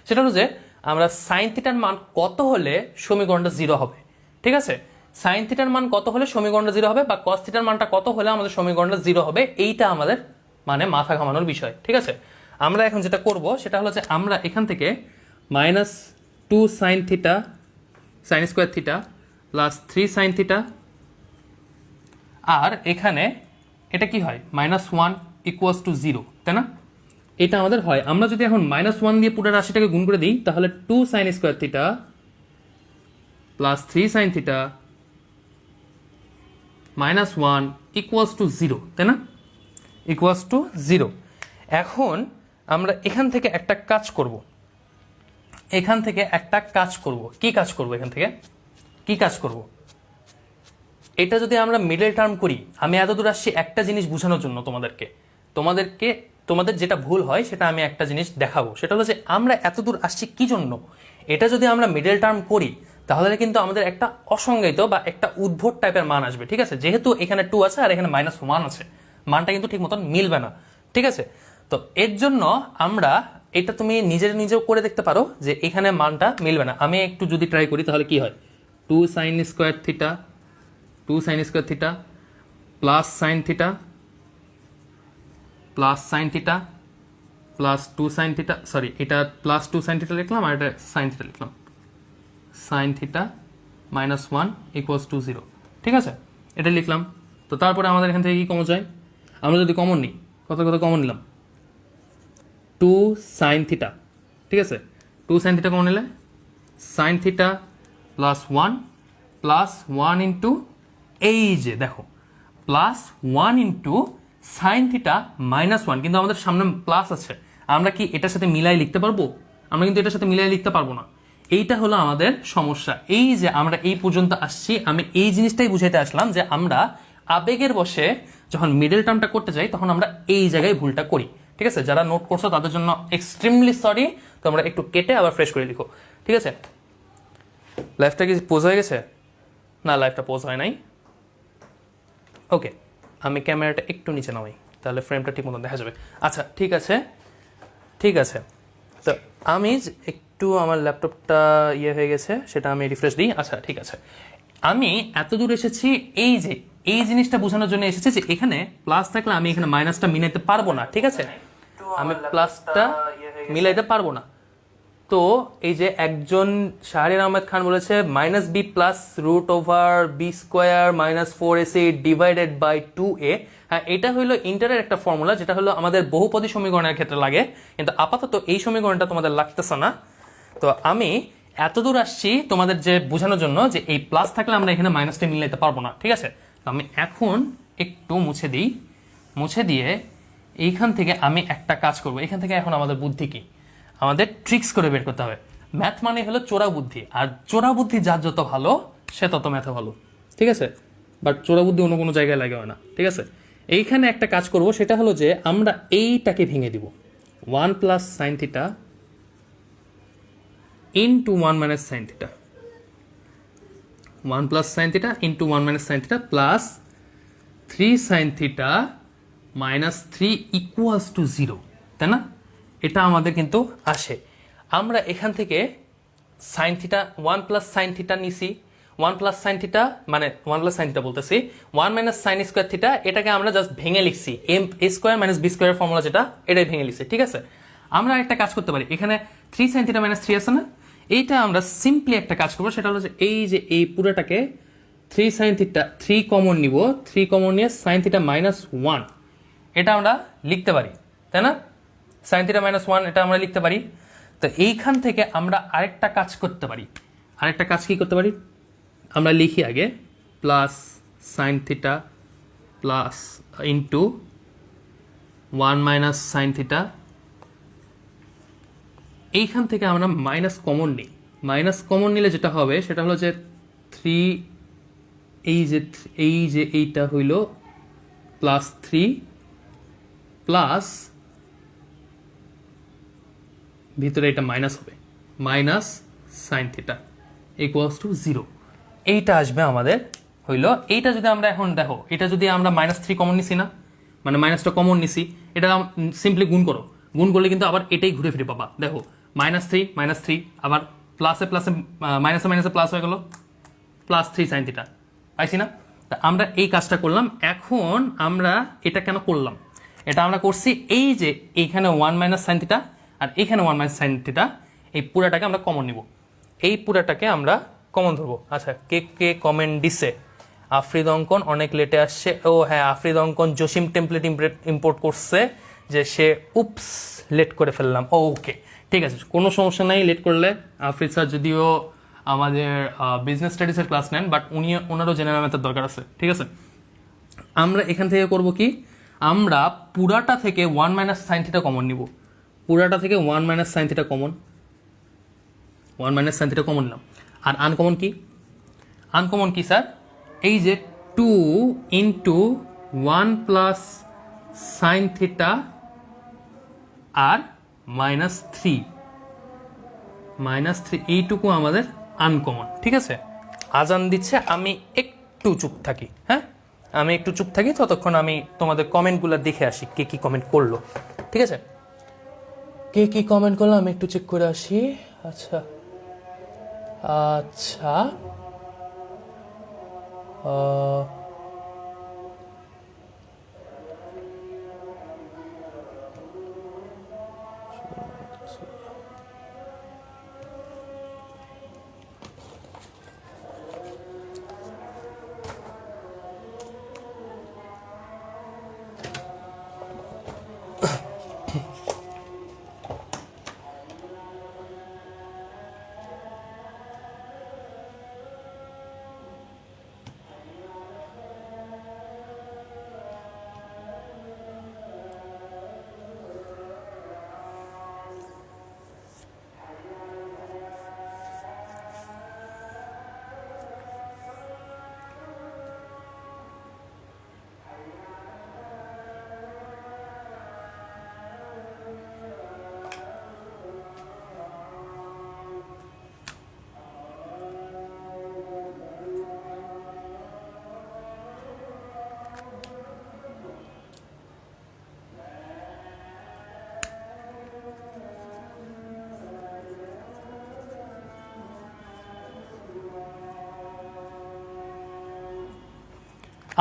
সেটা হলো যে আমরা সাইন থিটার মান কত হলে সমীকরণটা 0 হবে, ঠিক আছে? সাইন থিটার মান কত হলে সমীকরণটা 0 হবে, বা কস থিটার মানটা কত হলে আমাদের সমীকরণটা 0 হবে, এইটা আমাদের মানে মাথা ঘামানোর বিষয়, ঠিক আছে? আমরা এখন যেটা করব সেটা হলো যে আমরা এখান থেকে minus 2 sine theta sine square theta plus 3 sine theta, আর এখানে এটা কি হয়, -1 ইকুয়ালস টু 0, তাই না? এটা আমাদের হয়। আমরা যদি এখন -1 দিয়ে পুরো রাশিটাকে গুণ করে দিই, তাহলে 2 sign square theta plus 3 sine theta -1 equals to 0, তাই না? Equals to 0। এখন আমরা এখান থেকে একটা কাজ করব, এখান থেকে একটা কাজ করব। কি কাজ করব? এখান থেকে কি কাজ করব? এটা যদি আমরা মিডল টার্ম করি, আমি এতদূর আসছি একটা জিনিস বোঝানোর জন্য তোমাদের যেটা ভুল হয় সেটা আমি একটা জিনিস দেখাবো, সেটা হলো যে আমরা এতদূর আসছি কি জন্য। এটা যদি আমরা মিডল টার্ম করি তাহলে কিন্তু আমাদের একটা অসংজ্ঞায়িত বা একটা উদ্ভট টাইপের মান আসবে, ঠিক আছে? যেহেতু এখানে 2 আছে আর এখানে -1 আছে, মানটা কিন্তু ঠিক মতন মিলবে না, ঠিক আছে? তো এর জন্য আমরা, এটা তুমি নিজেও করে দেখতে পারো যে এখানে মানটা মিলবে না। আমি একটু যদি ট্রাই করি তাহলে কি হয়, 2 sign square theta plus sine theta plus 2 sine theta, sorry এটা প্লাস 2 সাইন থিটা লিখলাম আর এটা সাইন থিটা লিখলাম, সাইন থিটা -1 ইকুয়ালস টু 0, ঠিক আছে? এটা লিখলাম। তো তারপরে আমাদের এখান থেকে কি কমন যায়? আমরা যদি কমন নিই, কত কমন নিলাম, 2 সাইন থিটা, ঠিক আছে? 2 সাইন থিটা কমন নিলে সাইন থিটা প্লাস 1 ইন্টু, এই যে দেখো +1 ইন্টু সাইন থিটা -1, কিন্তু আমাদের সামনে প্লাস আছে, আমরা কি এটার সাথে মিলাই লিখতে পারবো? আমরা কিন্তু এটার সাথে মিলাই লিখতে পারবো না। এইটা হলো আমাদের সমস্যা। এই যে আমরা এই পর্যন্ত আসছি, আমি এই জিনিসটাই বুঝাইতে আসলাম যে আমরা আবেগের বশে যখন মিডল টার্মটা করতে যাই তখন আমরা এই জায়গায় ভুলটা করি, ঠিক আছে? যারা নোট করছো তাদের জন্য এক্সট্রিমলি সরি, তোমরা একটু কেটে আবার ফ্রেশ করে লিখো, ঠিক আছে? লাইফটা কি পোজ হয়ে গেছে? না, লাইফটা পোজ হয় নাই। ওকে, আমি ক্যামেরাটা একটু নিচে নামাই, তাহলে ফ্রেমটা ঠিক মতো দেখা যাবে। আচ্ছা, ঠিক আছে, ঠিক আছে। তো আমি একটু আমার ল্যাপটপটা ইয়ে হয়ে গেছে, সেটা আমি রিফ্রেশ দিই। আচ্ছা, ঠিক আছে। আমি এত দূর এসেছি এই জিনিসটা বোঝানোর জন্য এসেছি যে এখানে প্লাস থাকলে আমি এখানে মাইনাসটা মিলাইতে পারবো না, ঠিক আছে? আমি প্লাসটা মিলাইতে পারবো না। তো এই যে একজন শাহরিয়ার আহমেদ খান বলেছে minus b plus root over b square minus 4ac divided by 2a। হ্যাঁ, এটা হলো ইন্টারের একটা ফর্মুলা, যেটা হলো আমাদের বহুপদী সমীকরণের ক্ষেত্রে লাগে, কিন্তু আপাতত এই সমীকরণটা তোমাদের লাগতেছে না। তো আমি এত দূর আসছি তোমাদের যে বোঝানোর জন্য যে এই প্লাস থাকলে আমরা এখানে মাইনাসটা মিলাইতে পারবো না, ঠিক আছে? তো আমি এখন একটু মুছে দিই, মুছে দিয়ে এইখান থেকে আমি একটা কাজ করব। এখান থেকে এখন আমাদের বুদ্ধি কি, আমাদের ট্রিক্স করে বের করতে হবে। ম্যাথ মানে হলো চোরা বুদ্ধি, আর চোরা বুদ্ধি যার যত ভালো সে তত ম্যাথে ভালো, ঠিক আছে? বাট চোরা বুদ্ধি অন্য কোনো জায়গায় লাগে না, ঠিক আছে? এইখানে একটা কাজ করব, সেটা হলো যে আমরা এইটাকে ভেঙে দিব। 1 plus sine theta into 1 minus sine theta, 1 plus sine theta into 1 minus sine theta plus 3 sine theta minus 3 equals to 0, তাই না? এটা আমাদের কিন্তু আসে। আমরা এখান থেকে sine theta 1 plus sine theta নিছি, 1 প্লাস সাইন থিটা মানে 1 প্লাস সাইন থিটা বলতেছি, 1 মাইনাস সাইন স্কোয়ার থিটা, এটাকে আমরা জাস্ট ভেঙে লিখছি, m square minus b square formula যেটা, এটাই ভেঙে লিখছি, ঠিক আছে? আমরা একটা কাজ করতে পারি, এখানে 3 সাইন থিটা মাইনাস 3 আছে না, এইটা আমরা সিম্পলি একটা কাজ করবো, সেটা হলো যে এই পুরোটাকে 3 সাইন থিটা 3 কমন নিব, 3 কমন নিয়ে সাইন থিটা মাইনাস 1 এটা আমরা লিখতে পারি, তাই না? সাইন থিটা মাইনাস 1 এটা আমরা লিখতে পারি। তো এইখান থেকে আমরা আরেকটা কাজ করতে পারি। আরেকটা কাজ কি করতে পারি, আমরা লিখি আগে plus sine theta plus into 1 minus sine theta. এইখান থেকে আমরা মাইনাস কমন নিই, মাইনাস কমন নিলে যেটা হবে সেটা হলো যে 3, এই যে এইটা হইল প্লাস 3 প্লাস ভিতরে এটা মাইনাস হবে, minus sine theta equals to 0। এইটা আসবে আমাদের হইল। এইটা যদি আমরা এখন দেখো, এটা যদি আমরা মাইনাস 3 কমন নিছি না, মানে মাইনাসটা কমন নিছি, এটা সিম্পলি গুণ করো, গুণ করলে কিন্তু আবার এটাই ঘুরে ফিরে পাবা। দেখো মাইনাস থ্রি আবার প্লাসে প্লাসে মাইনাসে মাইনাসে প্লাস হয়ে গেল, প্লাস 3 সাইন থিটা, পাইছি না? তা আমরা এই কাজটা করলাম। এখন আমরা এটা কেন করলাম, এটা আমরা করছি এই যে এইখানে 1 মাইনাস সাইন থিটা আর এখানে 1 মাইনাস সাইন থিটা, এই পুরাটাকে আমরা কমন নিব, এই পুরাটাকে আমরা কমন ধরবো। আচ্ছা, কে কে কমেন্ট দিছে? আফ্রিদ অঙ্কন অনেক লেটে আসছে। ও হ্যাঁ, আফ্রিদ অঙ্কন জসিম টেমপ্লেট ইম্পোর্ট করছে যে সে উপস লেট করে ফেললাম। ওকে, ঠিক আছে, কোনো সমস্যা নাই লেট করলে। আফ্রিদ স্যার যদিও আমাদের বিজনেস স্টাডিজের ক্লাস নেন, বাট ওনারও জেনারেল ম্যাথের দরকার আছে, ঠিক আছে? আমরা এখান থেকে করব কি, আমরা পুরাটা থেকে 1 মাইনাস সাইন থিটা কমন নিব, পুরাটা থেকে 1 minus sine theta common, 1 minus sine theta common নিলাম। আর আনকমন কি, আনকমন কি স্যার? এই যে 2 ইন্টু 1 প্লাস সাইন থিটা আর মাইনাস 3, এইটুকু আমাদের আনকমন, ঠিক আছে? আজান দিচ্ছে, আমি একটু চুপ থাকি, হ্যাঁ আমি একটু চুপ থাকি, ততক্ষণ আমি তোমাদের কমেন্টগুলো দেখে আসি, কে কি কমেন্ট করলো, ঠিক আছে? কে কি কমেন্ট করলো আমি একটু চেক করে আসি। আচ্ছা আচ্ছা,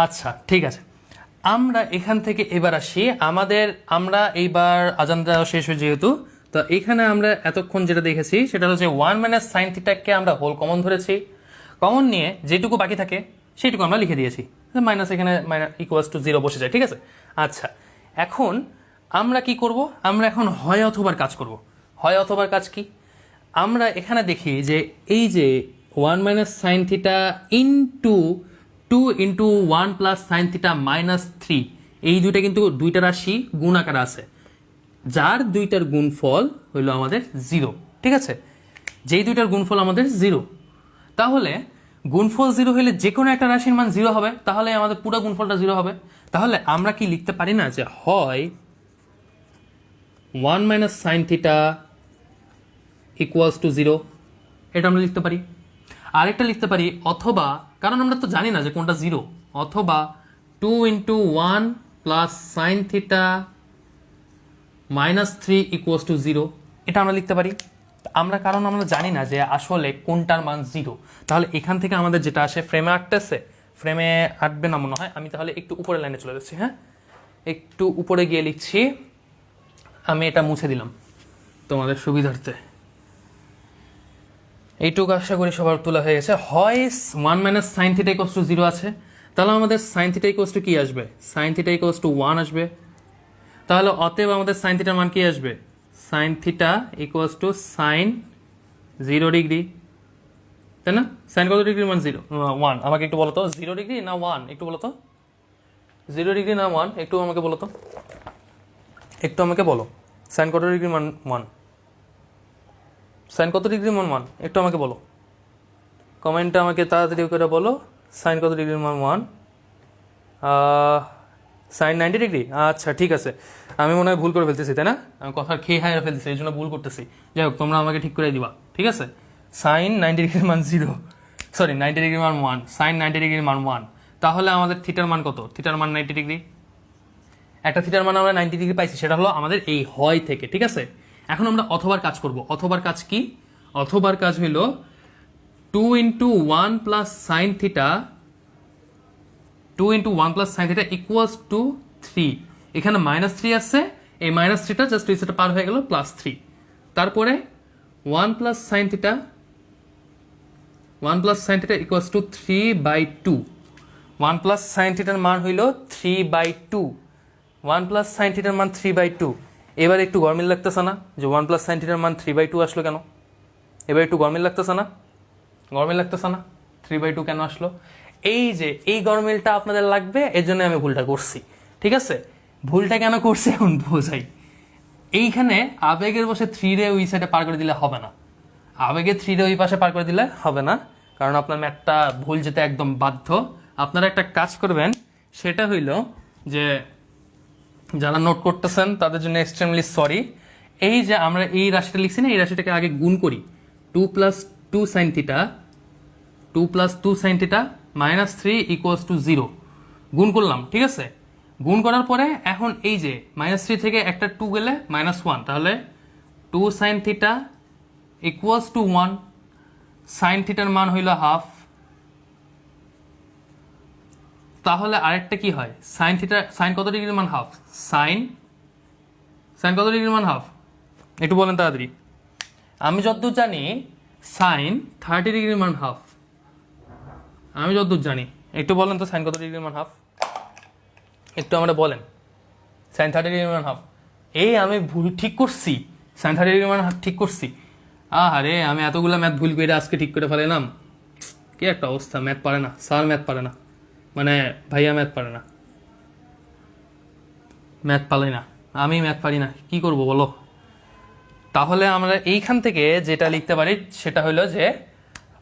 আচ্ছা ঠিক আছে, আমরা এখান থেকে এবার আসি আমরা এইবার আজান দেওয়া শেষ হয়ে যেহেতু, তো এখানে আমরা এতক্ষণ যেটা দেখেছি সেটা হচ্ছে 1 - sin থিটাকে আমরা হোল কমন ধরেছি, কমন নিয়ে যেটুকু বাকি থাকে সেইটুকু আমরা লিখে দিয়েছি, মাইনাস এখানে ইকুয়ালস টু 0 বসে যায়, ঠিক আছে। আচ্ছা এখন আমরা কি করব, আমরা এখন হয় অথবার কাজ করব। হয় অথবার কাজ কি, আমরা এখানে দেখি যে এই যে 1 - sin theta into 2 × 1 + sin theta -3, এই দুইটা কিন্তু দুইটা রাশি গুণ আকারে আছে, যার দুইটার গুণফল হইল আমাদের 0, ঠিক আছে। যেই দুইটার গুণফল আমাদের 0, তাহলে গুণফল 0 হইলে যে কোনো একটা রাশির মান 0 হবে, তাহলে আমাদের পুরো গুণফলটা 0 হবে। তাহলে আমরা কি লিখতে পারি না যে হয় 1 - sin থিটা ইকুয়ালস টু 0, এটা আমরা লিখতে পারি। আরেকটা লিখতে পারি অথবা, কারণ আমরা তো জানি না যে কোনটা 0, অথবা 2 × 1 + sin থিটা -3 ইকুয়ালস টু 0, এটা আমরা লিখতে পারি। কারণ আমরা জানি না যে আসলে কোনটার মান 0, তাহলে এখান থেকে আমাদের যেটা আসে ফ্রেমে আঁকতেছে, ফ্রেমে আঁকবে না মনে হয়, আমি তাহলে একটু উপরে লাইনে চলে যাচ্ছি। হ্যাঁ, একটু উপরে গিয়ে লিখছি, আমি এটা মুছে দিলাম তোমাদের সুবিধার্থে। এইটুকু আশা করি সবার তোলা হয়ে গেছে। হয় 1 - sin থিটা ইকুয়ালস টু 0 আছে, তাহলে আমাদের sin থিটা ইকুয়ালস টু কি আসবে, sin থিটা ইকুয়ালস টু 1 আসবে। তাহলে অতএব আমাদের sin থিটার মান কি আসবে, sin theta equals to sin 0 degree, তাই না? sin কত ডিগ্রির মান 0 1, আমাকে একটু বলো তো 0 ডিগ্রি না 1, একটু বলো তো 0 ডিগ্রি না 1, একটু আমাকে বলো তো, একটু আমাকে বলো sin কত ডিগ্রির মান 1, sin কত ডিগ্রির মান 1, একটু আমাকে বলো, কমেন্টে আমাকে তাড়াতাড়ি করে বলো sin কত ডিগ্রির মান 1, sin 90 ডিগ্রি। আচ্ছা ঠিক আছে, আমি মনে হয় ভুল করে ফেলতেছি, তাই না? আমি কথা খেয়ে হারিয়ে ফেলতেছি, এই জন্য ভুল করতেছি। যাই হোক, তোমরা আমাকে ঠিক করে দিবা, ঠিক আছে। sin 90 ডিগ্রির মান 0, সরি 90 ডিগ্রির মান 1, sin 90 ডিগ্রির মান 1, তাহলে আমাদের থিটার মান কত, থিটার মান 90 ডিগ্রি। একটা থিটার মান আমরা 90 ডিগ্রি পাইছি, সেটা হলো আমাদের এই হয় থেকে, ঠিক আছে। এখন আমরা অথবার কাজ করব। অথবার কাজ কি, অথবার কাজ হইল 2 × 1 + sin theta 2 × 1 + sin theta equals to 3, এখানে -3 আসছে, এই -3টা জাস্ট সেটা পার হয়ে গেল +3, তারপরে 1 + sin theta 1 + sin theta equals to 3/2, 1 + sin থিটার মান হইল 3/2, 1 + sin থিটার মান 3/2। এবার একটু গরমিল লাগতেছে না যে 1 + sin থিটার মান 3/2 আসলো কেন? এবার একটু গরমিল লাগতেছে না, গরমিল লাগতেছে না, 3/2 কেন আসলো? এই যে এই গরমিলটা আপনাদের লাগবে, এর জন্য আমি ভুলটা করছি, ঠিক আছে। ভুলটা কেন করছি এখন বোঝাই। এইখানে আবেগের বসে 3 রে ওই সাইডে পার করে দিলে হবে না, আবেগের 3 রে ওই পাশে পার করে দিলে হবে না, কারণ আপনার ম্যাথটা ভুল যেতে একদম বাধ্য। আপনারা একটা কাজ করবেন, সেটা হইল যে যারা নোট করতেছেন তাদের জন্য এক্সট্রিমলি সরি। এই যে আমরা এই রাশিটা লিখছি না, এই রাশিটাকে আগে গুণ করি। 2 + 2 sin theta 2 + 2 sin theta -3 equals to 0, গুণ করলাম, ঠিক আছে। গুণ করার পরে এখন এই যে -3 থেকে একটা 2 গেলে -1, তাহলে 2 sin theta equals to 1, sin থিটার মান হইল হাফ। তাহলে আরেকটা কি হয়, sin থিটা, sin কত ডিগ্রির মান হাফ, sin কত ডিগ্রির মান হাফ, একটু বলেন তাড়াতাড়ি। আমি যতদূর জানি sin 30 ডিগ্রির মান হাফ, আমি যতদূর জানি। একটু বলেন তো sin কত ডিগ্রির মান হাফ, একটু আমরা বলেন। sin 30 ডিগ্রির মান হাফ, এই আমি ভুল ঠিক করছি, sin 30 ডিগ্রির মান হাফ ঠিক করছি। আরে আমি এতগুলো ম্যাথ ভুল করে আজকে ঠিক করে ফেলাম, কি একটা অবস্থা। ম্যাথ পারে না স্যার, ম্যাথ পারে না, মানে ভাইয়া ম্যাথ পারে না, ম্যাথ পারি না, আমি ম্যাথ পারি না, কি করব বলো। তাহলে আমরা এইখান থেকে যেটা লিখতে পারি সেটা হলো যে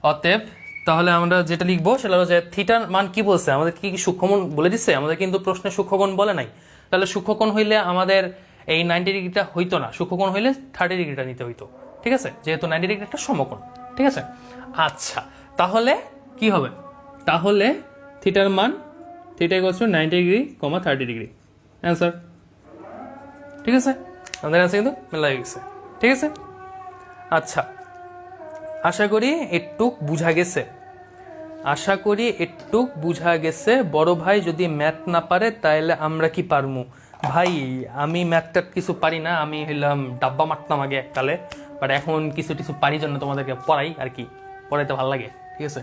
অতএব, তাহলে আমরা যেটা লিখবো সেটা হলো যে থিটার মান কি বলছে আমাদের, কি কি সূক্ষ্মকোণ বলে দিচ্ছে আমাদের, কিন্তু প্রশ্নে সূক্ষ্মকোণ বলে নাই। তাহলে সূক্ষ্মকোণ হইলে আমাদের এই 90 ডিগ্রিটা হইতো না, সূক্ষ্মকোণ হইলে 30 ডিগ্রিটা নিতে হইতো, ঠিক আছে, যেহেতু 90 ডিগ্রি একটা সমকোণ, ঠিক আছে। আচ্ছা তাহলে কি হবে, তাহলে থিটার মান, theta equals to 90 degree, 30 degree, answer, ঠিক আছে। আমাদের অ্যান্সার কিন্তু মেলা হয়ে গেছে, ঠিক আছে। আচ্ছা আশা করি একটু বুঝা গেছে। আশা করি একটু বুঝা গেছে। বড় ভাই যদি ম্যাথ না পারে তাহলে আমরা কি পারমু? ভাই আমি ম্যাথটা কিছু পারি না, আমি হইলাম ডাব্বা মারতাম আগে এককালে, বাট এখন কিছু কিছু পারি জন্য তোমাদেরকে পড়াই আর কি, পড়াইতে ভালো লাগে, ঠিক আছে?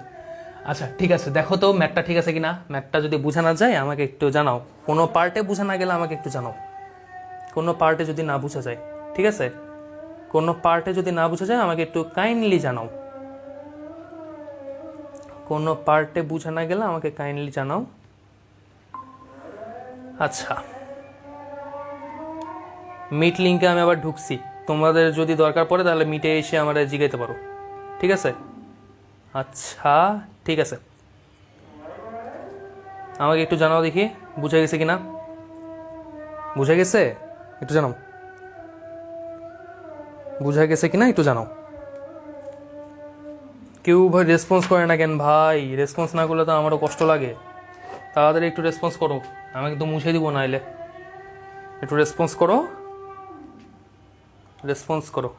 আচ্ছা ঠিক আছে, দেখো তো ম্যাথটা ঠিক আছে কিনা। ম্যাথটা যদি বোঝা না যায় আমাকে একটু জানাও, কোনো পার্টে বোঝা না গেলে আমাকে একটু জানাও, কোনো পার্টে যদি না বোঝা যায়, ঠিক আছে? কোনো পার্টে যদি না বোঝা যায় আমাকে একটু কাইন্ডলি জানাও, কোনো পার্টে বোঝা না গেলে আমাকে কাইন্ডলি জানাও। আচ্ছা, মিট লিঙ্কে আমি আবার ঢুকছি, তোমাদের যদি দরকার পড়ে তাহলে মিটে এসে আমরা জিগাইতে পারো, ঠিক আছে? আচ্ছা ঠিক আছে, আমাকে একটু জানাও দেখি বুঝা গেছে কিনা। বুঝা গেছে? একটু জানাও, বুঝা গেছে কিনা একটু জানাও। কেউ ভাই রেসপন্স করে না কেন ভাই? রেসপন্স না করলে তো আমারও কষ্ট লাগে। তাড়াতাড়ি একটু রেসপন্স করো, আমাকে তো মুছে দিব না এলে। একটু রেসপন্স করো, রেসপন্স করো।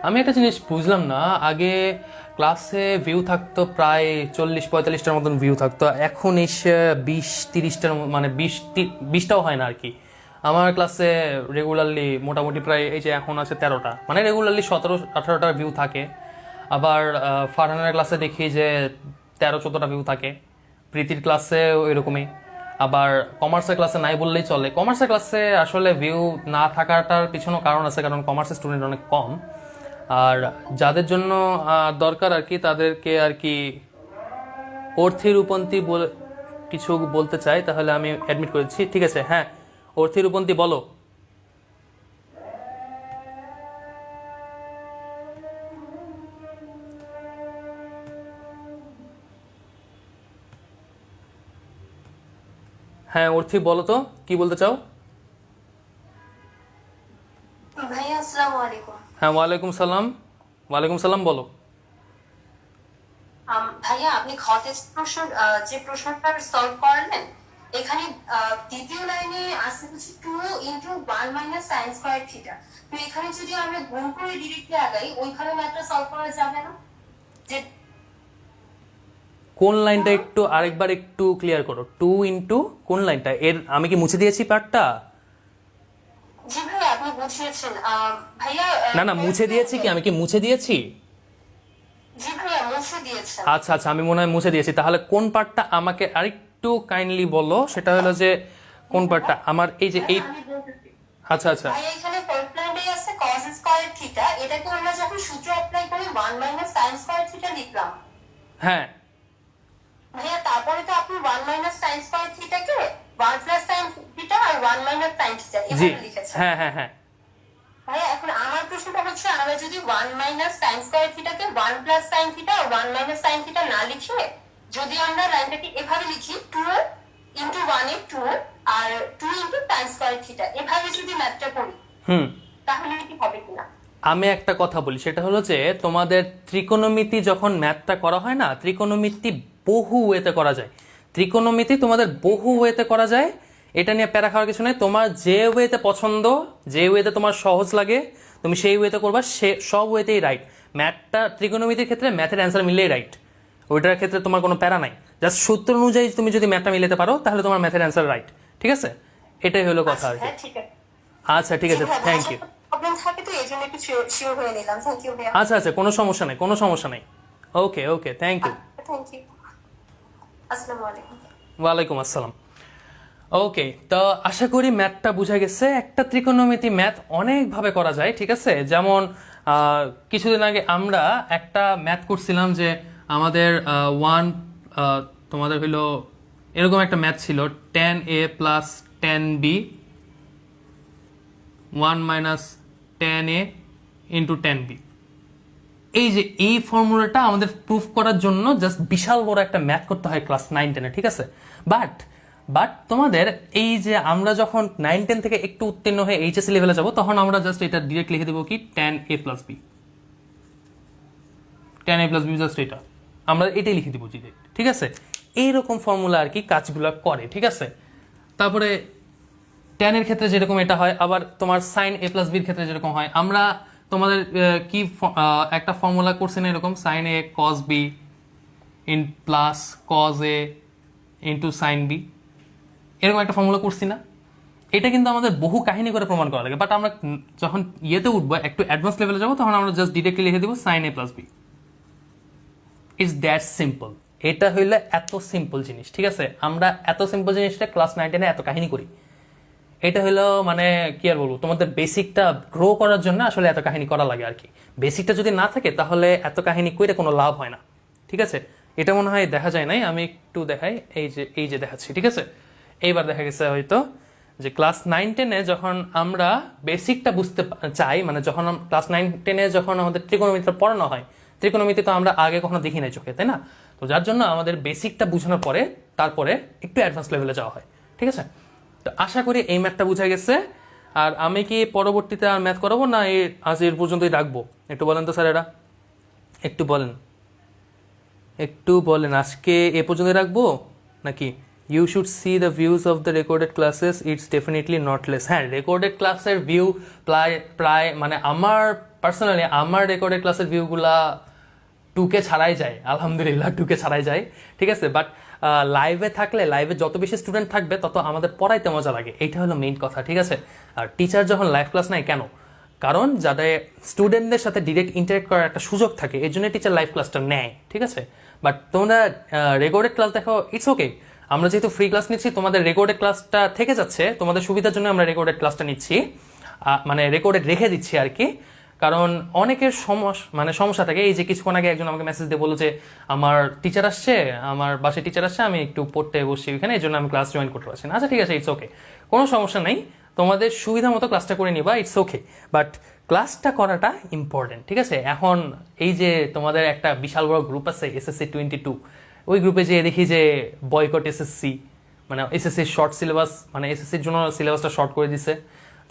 আমি একটা জিনিস বুঝলাম না, আগে ক্লাসে ভিউ থাকতো প্রায় 40-45টার মতন ভিউ থাকতো, এখন এসে 20-30টার, মানে 20টাও হয় না আর কি। আমার ক্লাসে রেগুলারলি মোটামুটি প্রায় এই যে এখন আছে 13টা, মানে রেগুলারলি 17-18টা ভিউ থাকে। আবার ফারহানের ক্লাসে দেখি যে 13-14টা ভিউ থাকে, প্রীতির ক্লাসেও এরকমই। আবার কমার্সের ক্লাসে নাই বললেই চলে। কমার্সের ক্লাসে আসলে ভিউ না থাকাটার পিছনেও কারণ আছে, কারণ কমার্সের স্টুডেন্ট অনেক কম। আর যাদের জন্য দরকার আর কি, তাদেরকে আর কি অর্থী রূপন্তী বলে কিছু বলতে চাই, তাহলে আমি অ্যাডমিট করেছি, ঠিক আছে? হ্যাঁ, অর্থী রূপন্তী বলো। হ্যাঁ অর্থী বলো তো, কি বলতে চাও? ভাইয়া আসসালামু আলাইকুম। হ্যাঁ ওয়ালাইকুম সালাম, ওয়ালাইকুম সালাম, বলো। ভাইয়া আপনি খ টেস্ট প্রশ্ন যে প্রশ্নটা সলভ করলেন, এখানে দ্বিতীয় লাইনে আছে হচ্ছে 2 × 1 - sin² θ। তো এখানে যদি আমরা গুণ করে ডিরেক্টলি আগাই, ওইভাবে ম্যাথটা সলভ করা যাবে না? যে কোন লাইনটা একটু আরেকবার একটু ক্লিয়ার করো। 2 × কোন লাইনটা? এর আমি কি মুছে দিয়েছি পার্টটা? জি ভাইয়া আপনি বুঝিয়েছেন। ভাইয়া না না, মুছে দিয়েছি কি? আমি কি মুছে দিয়েছি? জি ভাইয়া মুছে দিয়েছেন। আচ্ছা আচ্ছা, আমি মনে হয় মুছে দিয়েছি। তাহলে কোন পার্টটা আমাকে আরেকটু কাইন্ডলি বলো, সেটা হলো যে কোন পার্টটা আমার এই যে এই। আমি বলতেছি আচ্ছা আচ্ছা, ভাইয়া, এখানে ফার্স্ট লাইনে আছে cos² θ, এটাকে আমরা যখন সূত্র অ্যাপ্লাই করি 1 - sin² θ লিখলাম। হ্যাঁ ভাইয়া তারপরে তো আপনি 1 - sin² θ কে 1 + sin θ আর 1 - sin θ জি, এভাবে লিখেছেন। হ্যাঁ হ্যাঁ হ্যাঁ। ভাইয়া এখন আমার প্রশ্নটা হচ্ছে, আমরা যদি 1 - sin² θ কে 1 + sin θ আর 1 - sin θ না লিখে যদি আমরা লাইনটাকে এভাবে লিখি 2 × 1 এ 2 আর 2 × tan² θ, এভাবে যদি ম্যাথটা করি তাহলে কি হবে কিনা? আমি একটা কথা বলি, সেটা হলো যে তোমাদের ত্রিকোণমিতি যখন ম্যাথটা করা হয় না, ত্রিকোণমিতি বহু ওয়েতে করা যায়। ত্রিকোণমিতি তোমাদের বহু ওয়েতে করা যায়, এটা নিয়ে প্যারা খাওয়ার কিছু নেই। তোমার যে ওয়েতে পছন্দ, যে ওয়েতে তোমার সহজ লাগে, তুমি সেই ওয়েতে করবা, সে সব ওয়েতেই রাইট। ম্যাথটা ত্রিকোণমিতির ক্ষেত্রে ম্যাথের অ্যান্সার মিললেই রাইট, ওইটার ক্ষেত্রে তোমার কোনো প্যারা নাই। জাস্ট সূত্র অনুযায়ী তুমি যদি ম্যাথটা মিলাতে পারো তাহলে তোমার ম্যাথের অ্যান্সার রাইট, ঠিক আছে? এটাই হলো কথা আর কি। হ্যাঁ ঠিক আছে। আচ্ছা ঠিক আছে, থ্যাংক ইউ। প্রবলেম থাকে তো এজন্য একটু শিওর হয়ে নিলাম। থ্যাংক ইউ ভাইয়া। আচ্ছা আচ্ছা, কোনো সমস্যা নেই, কোনো সমস্যা নেই। Okay okay, thank you. Thank you. আসসালামু আলাইকুম। ওয়ালাইকুম আসসালাম। ওকে, তো আশা করি ম্যাথটা বোঝা গেছে। একটা ত্রিকোণমিতি ম্যাথ অনেকভাবে করা যায়, ঠিক আছে? যেমন কিছুদিন আগে আমরা একটা ম্যাথ করছিলাম যে আমাদের তোমাদের হইলো এরকম একটা ম্যাথ ছিল, tan a + tan b 1 - tan a × tan b। এই যে এই ফর্মুলাটা আমাদের প্রুফ করার জন্য জাস্ট বিশাল বড় একটা ম্যাথ করতে হয় ক্লাস 9-10-এ, ঠিক আছে? বাট তোমাদের এই যে আমরা যখন 9-10 থেকে একটু উত্তীর্ণ হয়ে এইচএসসি লেভেলে যাব, তখন আমরা জাস্ট এটা ডিরেক্ট লিখে দেবো কি tan a + b, tan a + b just এটা আমরা এটাই লিখে দিব ডিরেক্ট, ঠিক আছে? এইরকম ফর্মুলা আর কি কাজগুলো করে, ঠিক আছে? তারপরে tan এর ক্ষেত্রে যেরকম এটা হয়, আবার তোমার sin a + b এর ক্ষেত্রে যেরকম হয়, আমরা তোমাদের কি একটা ফর্মুলা করছে না এরকম, sine a cos b in plus cos a into sine b, এরকম একটা ফর্মুলা করছি না? এটা কিন্তু আমাদের বহু কাহিনী করে প্রমাণ করা লাগে, বাট আমরা যখন ইয়েতে উঠবো, একটু অ্যাডভান্স লেভেলে যাবো, তখন আমরা জাস্ট ডিরেক্টলি লিখে দিব sine a plus b. It's that simple. এটা হইলে এত সিম্পল জিনিস, ঠিক আছে? আমরা এত সিম্পল জিনিসটা ক্লাস 9-10 এত কাহিনী করি। এটা হলো মানে কি আর বলবো, তোমাদের বেসিকটা গ্রো করার জন্য আসলে এত কাহিনী করা লাগে আর কি। বেসিকটা যদি না থাকে তাহলে এত কাহিনী করে কোনো লাভ হয় না, ঠিক আছে? এটা মনে হয় দেখা যায় নাই, আমি একটু দেখাই, এই যে দেখাচ্ছি, ঠিক আছে? এইবার দেখা গেছে হয়তো যে ক্লাস 9-10 যখন আমরা বেসিকটা বুঝতে চাই, মানে যখন ক্লাস 9-10 যখন আমাদের ত্রিকোণমিতিটা পড়ানো হয়, ত্রিকোণমিতি তো আমরা আগে কখনো দেখি নাই চোখে, তাই না? তো যার জন্য আমাদের বেসিকটা বোঝানোর পরে তারপরে একটু অ্যাডভান্স লেভেলে যাওয়া হয়, ঠিক আছে? তো আশা করি এই ম্যাথটা বোঝা গেছে। আর আমি কি পরবর্তীতে আর ম্যাথ করাবো না আজ এর পর্যন্তই রাখবো? একটু বলেন তো স্যারেরা, একটু বলেন আজকে এ পর্যন্তই রাখবো নাকি? You should see the views of the recorded classes, it's definitely not less. হ্যাঁ, রেকর্ডেড ক্লাসের ভিউ প্রায় মানে আমার পার্সোনালি আমার রেকর্ডেড ক্লাসের ভিউগুলা 2K ছাড়াই যায়, আলহামদুলিল্লাহ 2K ছাড়াই যায়, ঠিক আছে? বাট লাইভে থাকলে, লাইভে যত বেশি স্টুডেন্ট থাকবে তত আমাদের পড়াইতে মজা লাগে, এইটা হলো মেইন কথা, ঠিক আছে? আর টিচার যখন লাইভ ক্লাস নেয় কেন? কারণ যাদের স্টুডেন্টদের সাথে ডিরেক্ট ইন্টারেক্ট করার একটা সুযোগ থাকে, এই জন্য টিচার লাইভ ক্লাসটা নেয়, ঠিক আছে? বাট তোমরা রেকর্ডেড ক্লাস দেখো, ইটস ওকে। আমরা যেহেতু ফ্রি ক্লাস নিচ্ছি, তোমাদের রেকর্ডেড ক্লাসটা থেকে যাচ্ছে, তোমাদের সুবিধার জন্য আমরা রেকর্ডেড ক্লাসটা নিচ্ছি, মানে রেকর্ডেড রেখে দিচ্ছি আর কি। কারণ অনেকের সমস্যা থাকে, এই যে কিছুক্ষণ আগে একজন আমাকে মেসেজ দিয়ে বললো যে আমার টিচার আসছে, আমার বাসায় টিচার আসছে, আমি একটু পড়তে বসছি ওইখানে, এই জন্য আমি ক্লাস জয়েন করতে পারছি না। আচ্ছা ঠিক আছে, ইটস ওকে, কোনো সমস্যা নেই, তোমাদের সুবিধা মতো ক্লাসটা করে নিবা, ইটস ওকে। বাট ক্লাসটা করাটা ইম্পর্টেন্ট, ঠিক আছে? এখন এই যে তোমাদের একটা বিশাল বড় গ্রুপ আছে SSC 22, ওই গ্রুপে যে দেখি যে বয়কট এসএসসি, মানে এসএসসির শর্ট সিলেবাস, মানে এসএসসির জন্য সিলেবাসটা শর্ট করে দিছে,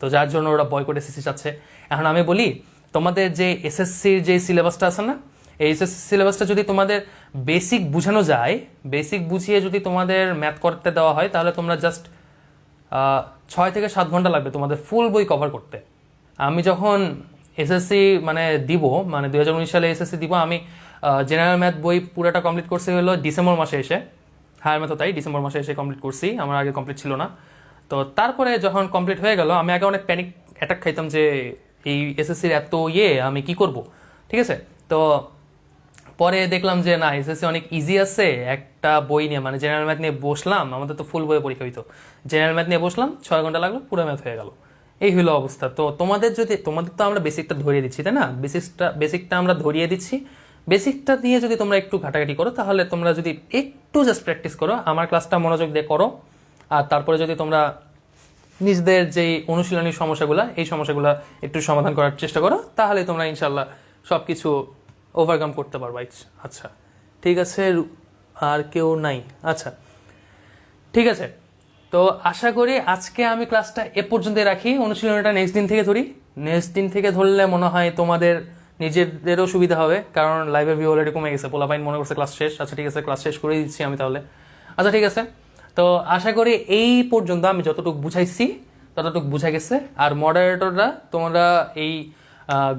তো যার জন্য ওরা বয়কট এসএসসি চাচ্ছে। এখন আমি বলি, তোমাদের যে এসএসসির যে সিলেবাসটা আছে না, এই এসএসসি সিলেবাসটা যদি তোমাদের বেসিক বুঝানো যায়, বেসিক বুঝিয়ে যদি তোমাদের ম্যাথ করতে দেওয়া হয়, তাহলে তোমরা জাস্ট 6 থেকে 7 ঘন্টা লাগবে তোমাদের ফুল বই কভার করতে। আমি যখন এসএসসি মানে দিব, মানে 2019 সালে এসএসসি দিব, আমি জেনারেল ম্যাথ বই পুরোটা কমপ্লিট করছি হলো ডিসেম্বর মাসে এসে, হায়ার ম্যাথও তাই ডিসেম্বর মাসে এসে কমপ্লিট করছি, আমার আগে কমপ্লিট ছিল না। তো তারপরে যখন কমপ্লিট হয়ে গেল, আমি আগে অনেক প্যানিক অ্যাটাক খাইতাম যে এই এসএসসির এত আমি কি করব, ঠিক আছে? তো পরে দেখলাম যে না, এসএসসি অনেক ইজি আছে, একটা বই নিয়ে মানে জেনারেল ম্যাথ নিয়ে বসলাম, আমাদের তো ফুল বইয়ে পরীক্ষা হইতো, জেনারেল ম্যাথ নিয়ে বসলাম, 6 ঘন্টা লাগলো, পুরো ম্যাথ হয়ে গেল। এই হলো অবস্থা। তো তোমাদের তো আমরা বেসিকটা ধরিয়ে দিচ্ছি, তাই না? বেসিকটা আমরা ধরিয়ে দিচ্ছি, বেসিকটা দিয়ে যদি তোমরা একটু ঘাটাঘাটি করো, তাহলে তোমরা যদি একটু জাস্ট প্র্যাকটিস করো, আমার ক্লাসটা মনোযোগ দিয়ে করো, আর তারপরে যদি তোমরা নিজেদের যেই অনুশীলনী সমস্যাগুলো, এই সমস্যাগুলো একটু সমাধান করার চেষ্টা করো, তাহলে তোমরা ইনশাল্লাহ সব কিছু ওভারকাম করতে পারবা। আচ্ছা ঠিক আছে, আর কেউ নাই? আচ্ছা ঠিক আছে, তো আশা করি আজকে আমি ক্লাসটা এ পর্যন্তই রাখি, অনুশীলনটা নেক্সট দিন থেকে ধরি। নেক্সট দিন থেকে ধরলে মনে হয় তোমাদের নিজেদেরও সুবিধা হবে, কারণ লাইভের ভিউ অলরেডি কমে গেছে, পোলাপাইন মনে করছে ক্লাস শেষ। আচ্ছা ঠিক আছে, ক্লাস শেষ করে দিচ্ছি আমি তাহলে। আচ্ছা ঠিক আছে, তো আশা করি এই পর্যন্ত আমি যতটুকু বুঝাইছি ততটুকু বুঝা গেছে। আর মডারেটররা তোমরা এই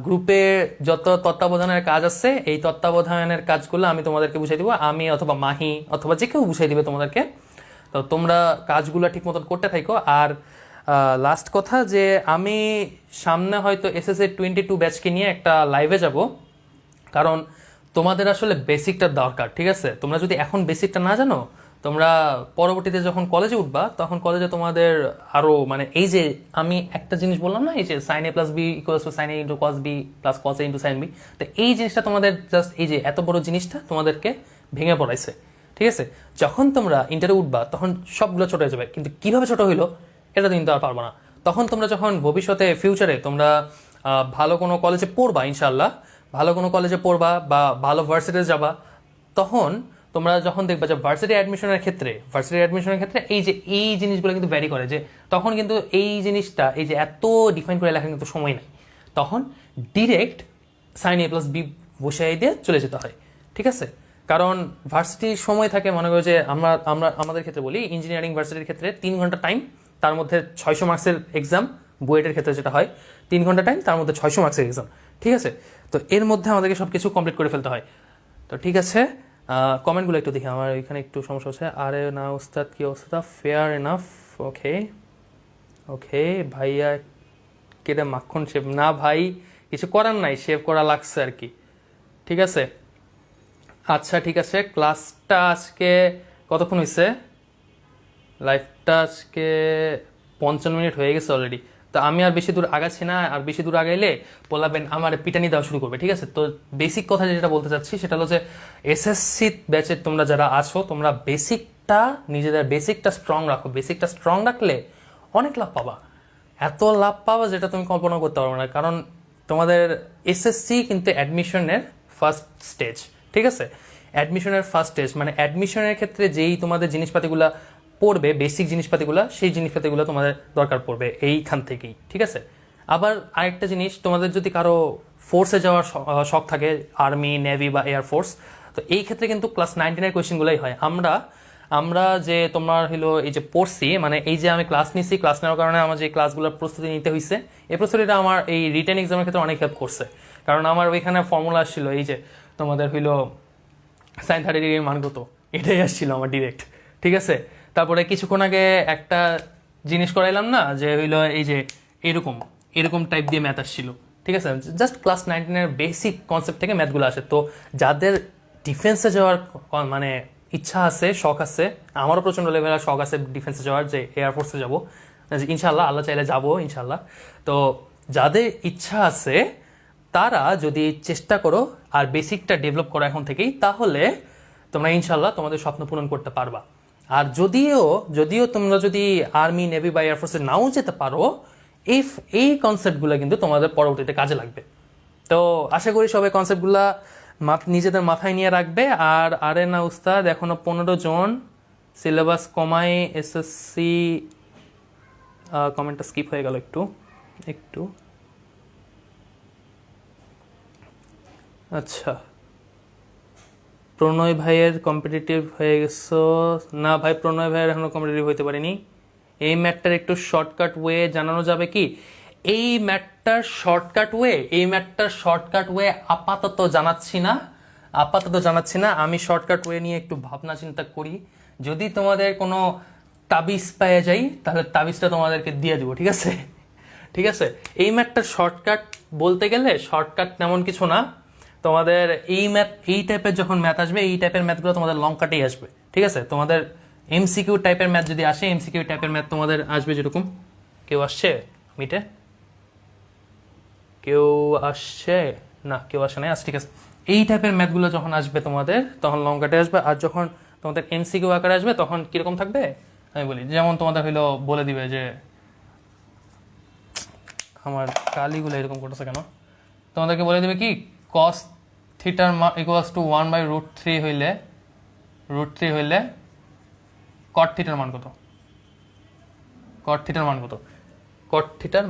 গ্রুপে যত তত্ত্বাবধানের কাজ আছে, এই তত্ত্বাবধানের কাজগুলো আমি তোমাদেরকে বুঝাই দিব, আমি অথবা মাহি অথবা যে কেউ বুঝাই দিবে তোমাদেরকে। তো তোমরা কাজগুলো ঠিক মতন করতে থাকো। আর লাস্ট কথা যে আমি সামনে হয়তো SSC 22 ব্যাচকে নিয়ে একটা লাইভে যাব, কারণ তোমাদের আসলে বেসিকটা দরকার, ঠিক আছে? তোমরা যদি এখন বেসিকটা না জানো, তোমরা পরবর্তীতে যখন কলেজে উঠবা, তখন কলেজে তোমাদের আরো মানে এই যে আমি একটা জিনিস বললাম না, এই যে sin a plus b equals to sin a into cos b plus cos a into sin b, তো এই জিনিসটা তোমাদের জাস্ট এই যে এত বড় জিনিসটা তোমাদেরকে ভেঙে পড়াইছে, ঠিক আছে? যখন তোমরা ইন্টারে উঠবা তখন সবগুলো ছোট হয়ে যাবে, কিন্তু কিভাবে ছোট হইলো এটা কিন্তু আর পারবো না। তখন তোমরা যখন ভবিষ্যতে ফিউচারে তোমরা ভালো কোনো কলেজে পড়বা, ইনশাল্লাহ ভালো কোনো কলেজে পড়বা বা ভালো ভার্সিটিতে যাবা, তখন তোমরা যখন দেখবা যে ভার্সিটি অ্যাডমিশনের ক্ষেত্রে এই জিনিসগুলো কিন্তু ভ্যারি করে, যে তখন কিন্তু এই জিনিসটা এই যে এত ডিফাইন করে লেখা কিন্তু সময় নাই, তখন direct sin a plus b বসিয়ে দিয়ে চলে যেতে হয়, ঠিক আছে? কারণ ভার্সিটির সময় থাকে, মনে করো যে আমাদের ক্ষেত্রে বলি, ইঞ্জিনিয়ারিং ভার্সিটির ক্ষেত্রে 3 ঘন্টা টাইম, তার মধ্যে 600 মার্কসের এক্সাম, বুয়েটের ক্ষেত্রে যেটা হয় 3 ঘন্টা টাইম, তার মধ্যে 600 মার্কসের এক্সাম, ঠিক আছে। তো এর মধ্যে আমাদেরকে সব কিছু কমপ্লিট করে ফেলতে হয়। তো ঠিক আছে, কমেন্টগুলো একটু দেখি, আমার এখানে একটু সমস্যা হচ্ছে। আরে না উস্তাদ, কি অবস্থা? ফেয়ার এনাফ, ওকে ওকে ভাইয়া, কেটে মাখন শেভ না ভাই, কিছু করার নাই, শেভ করা লাগছে আর কি, ঠিক আছে। আচ্ছা ঠিক আছে, ক্লাসটা আজকে কতক্ষণ হয়েছে? লাইভটা আজকে 55 মিনিট হয়ে গেছে অলরেডি। তো আমি আর বেশি দূর আগাচ্ছি না, আর বেশি দূর আগাইলে বলাবেন আমার পিটানি দেওয়া শুরু করবে, ঠিক আছে। তো বেসিক কথা যেটা বলতে চাচ্ছি সেটা হলো যে এসএসসি ব্যাচের তোমরা যারা আছো, তোমরা বেসিকটা, নিজেদের বেসিকটা স্ট্রং রাখো। বেসিকটা স্ট্রং রাখলে অনেক লাভ পাবা, এত লাভ পাবা যেটা তুমি কল্পনা করতে পারবে না। কারণ তোমাদের এসএসসি কিন্তু অ্যাডমিশনের ফার্স্ট স্টেজ, ঠিক আছে। অ্যাডমিশনের ফার্স্ট স্টেজ মানে অ্যাডমিশনের ক্ষেত্রে যেই তোমাদের জিনিসপাতিগুলো পড়বে, বেসিক জিনিসপাতিগুলো, সেই জিনিসপাতিগুলো তোমাদের দরকার পড়বে এইখান থেকেই, ঠিক আছে। আবার আরেকটা জিনিস, তোমাদের যদি কারো ফোর্সে যাওয়ার শখ থাকে, আর্মি, নেভি বা এয়ারফোর্স, তো এই ক্ষেত্রে কিন্তু ক্লাস 19-এর কোয়েশ্চেনগুলোই হয়। আমরা যে তোমার হলো এই যে পড়ছি, মানে এই যে আমি ক্লাস নিছি, ক্লাস নেওয়ার কারণে আমার যে ক্লাসগুলোর প্রস্তুতি নিতে হয়েছে, এই প্রস্তুতিটা আমার এই রিটেন এক্সামের ক্ষেত্রে অনেক হেল্প করছে। কারণ আমার ওইখানে ফর্মুলা আসছিল, এই যে তোমাদের হইলো সাইন 30 ডিগ্রির মান কত, এটাই আসছিল আমার ডিরেক্ট, ঠিক আছে। তারপরে কিছুক্ষণ আগে একটা জিনিস করাইলাম না, যে হইলো এই যে এরকম এরকম টাইপ দিয়ে ম্যাথ আসছিল, ঠিক আছে। জাস্ট ক্লাস 19-এর বেসিক কনসেপ্ট থেকে ম্যাথগুলো আসে। তো যাদের ডিফেন্সে যাওয়ার মানে ইচ্ছা আছে, শখ আছে, আমারও প্রচণ্ড লেভেলের শখ আছে ডিফেন্সে যাওয়ার, যে এয়ারফোর্সে যাব ইনশাল্লাহ, আল্লাহ চাইলে যাবো ইনশাল্লাহ। তো যাদের ইচ্ছা আছে তারা যদি চেষ্টা করো আর বেসিকটা ডেভেলপ করো এখন থেকেই, তাহলে তোমরা ইনশাল্লাহ তোমাদের স্বপ্ন পূরণ করতে পারবা। আর যদিও তোমরা যদি আর্মি, নেভি বা এয়ারফোর্সে নাও যেতে পারো, এই কনসেপ্টগুলো কিন্তু তোমাদের পরবর্তীতে কাজে লাগবে। তো আশা করি সবাই কনসেপ্টগুলো নিজেদের মাথায় নিয়ে রাখবে। আর আরে না উস্তাদ, এখনো 15 জন, সিলেবাস কমাই এসএসসি। কমেন্টটা স্কিপ হয়ে গেল একটু। আচ্ছা, প্রণয় ভাইয়ের কম্পিটিটিভ হয়ে গেছো? না ভাই, প্রণয় ভাইয়ের এখনো কম্পিটিটিভ হইতে পারিনি। এই ম্যাটটার একটু শর্টকাট ওয়ে জানানো যাবে কি? এই ম্যাটটার শর্টকাট ওয়ে আপাতত জানাচ্ছি না। আমি শর্টকাট ওয়ে নিয়ে একটু ভাবনা চিন্তা করি। যদি তোমাদের কোনো তাবিজ পেয়ে যাই, তাহলে তাবিজটা তোমাদেরকে দিয়ে দিব, ঠিক আছে। এই ম্যাটটার শর্টকাট বলতে গেলে শর্টকাট তেমন কিছু না। তোমাদের এই টাইপের যখন ম্যাথ আসবে, এই টাইপের ম্যাথগুলো তোমাদের লং কাটেই আসবে, ঠিক আছে। তোমাদের এমসিকিউ টাইপের ম্যাথ যদি আসে, এমসিকিউ টাইপের ম্যাথ তোমাদের আসবে যেরকম। কেউ আসছে মিটে? কেউ আসছে না, কেউ আসে নাই। আচ্ছা ঠিক আছে, এই টাইপের ম্যাথগুলো যখন আসবে তোমাদের, তখন লং কাটে আসবে। আর যখন তোমাদের এমসিকিউ আকারে আসবে, তখন কিরকম থাকবে আমি বলি। যেমন তোমাদের হইলো বলে দিবে যে, আমার কালিগুলো এরকম করতেছে কেন, তোমাদেরকে বলে দিবে কি, cos থিটার ইকুয়ালস টু 1/√3 হইলে cot থিটার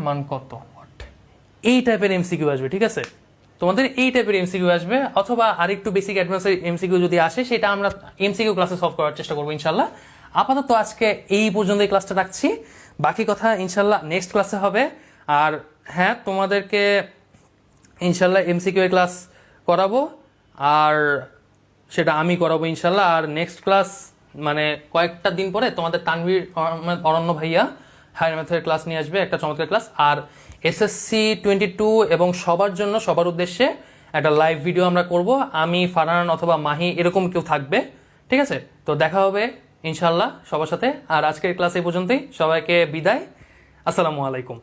মান কত, এই টাইপের এমসিকিউ আসবে, ঠিক আছে। তোমাদের এই টাইপের এমসিকিউ আসবে, অথবা আরেকটু বেসিক অ্যাডভান্সের এমসিকিউ যদি আসে, সেটা আমরা এমসিকিউ ক্লাসে সলভ করার চেষ্টা করবো ইনশাল্লাহ। আপাতত আজকে এই পর্যন্ত এই ক্লাসটা রাখছি, বাকি কথা ইনশাল্লাহ নেক্সট ক্লাসে হবে। আর হ্যাঁ, তোমাদেরকে ইনশাল্লাহ এমসিকিউ ক্লাস করাবো, আর সেটা আমি করাবো ইনশাল্লাহ। আর নেক্সট ক্লাস মানে কয়েকটা দিন পরে তোমাদের তানভীর অরণ্য ভাইয়া হায়ার ম্যাথের ক্লাস নিয়ে আসবে, একটা চমৎকার ক্লাস। আর এসএসসি 22 এবং সবার উদ্দেশ্যে একটা লাইভ ভিডিও আমরা করব। আমি, ফারহান অথবা মাহি, এরকম কেউ থাকবে, ঠিক আছে। তো দেখা হবে ইনশাল্লাহ সবার সাথে। আর আজকের ক্লাস এই পর্যন্তই, সবাইকে বিদায়, আসসালামু আলাইকুম।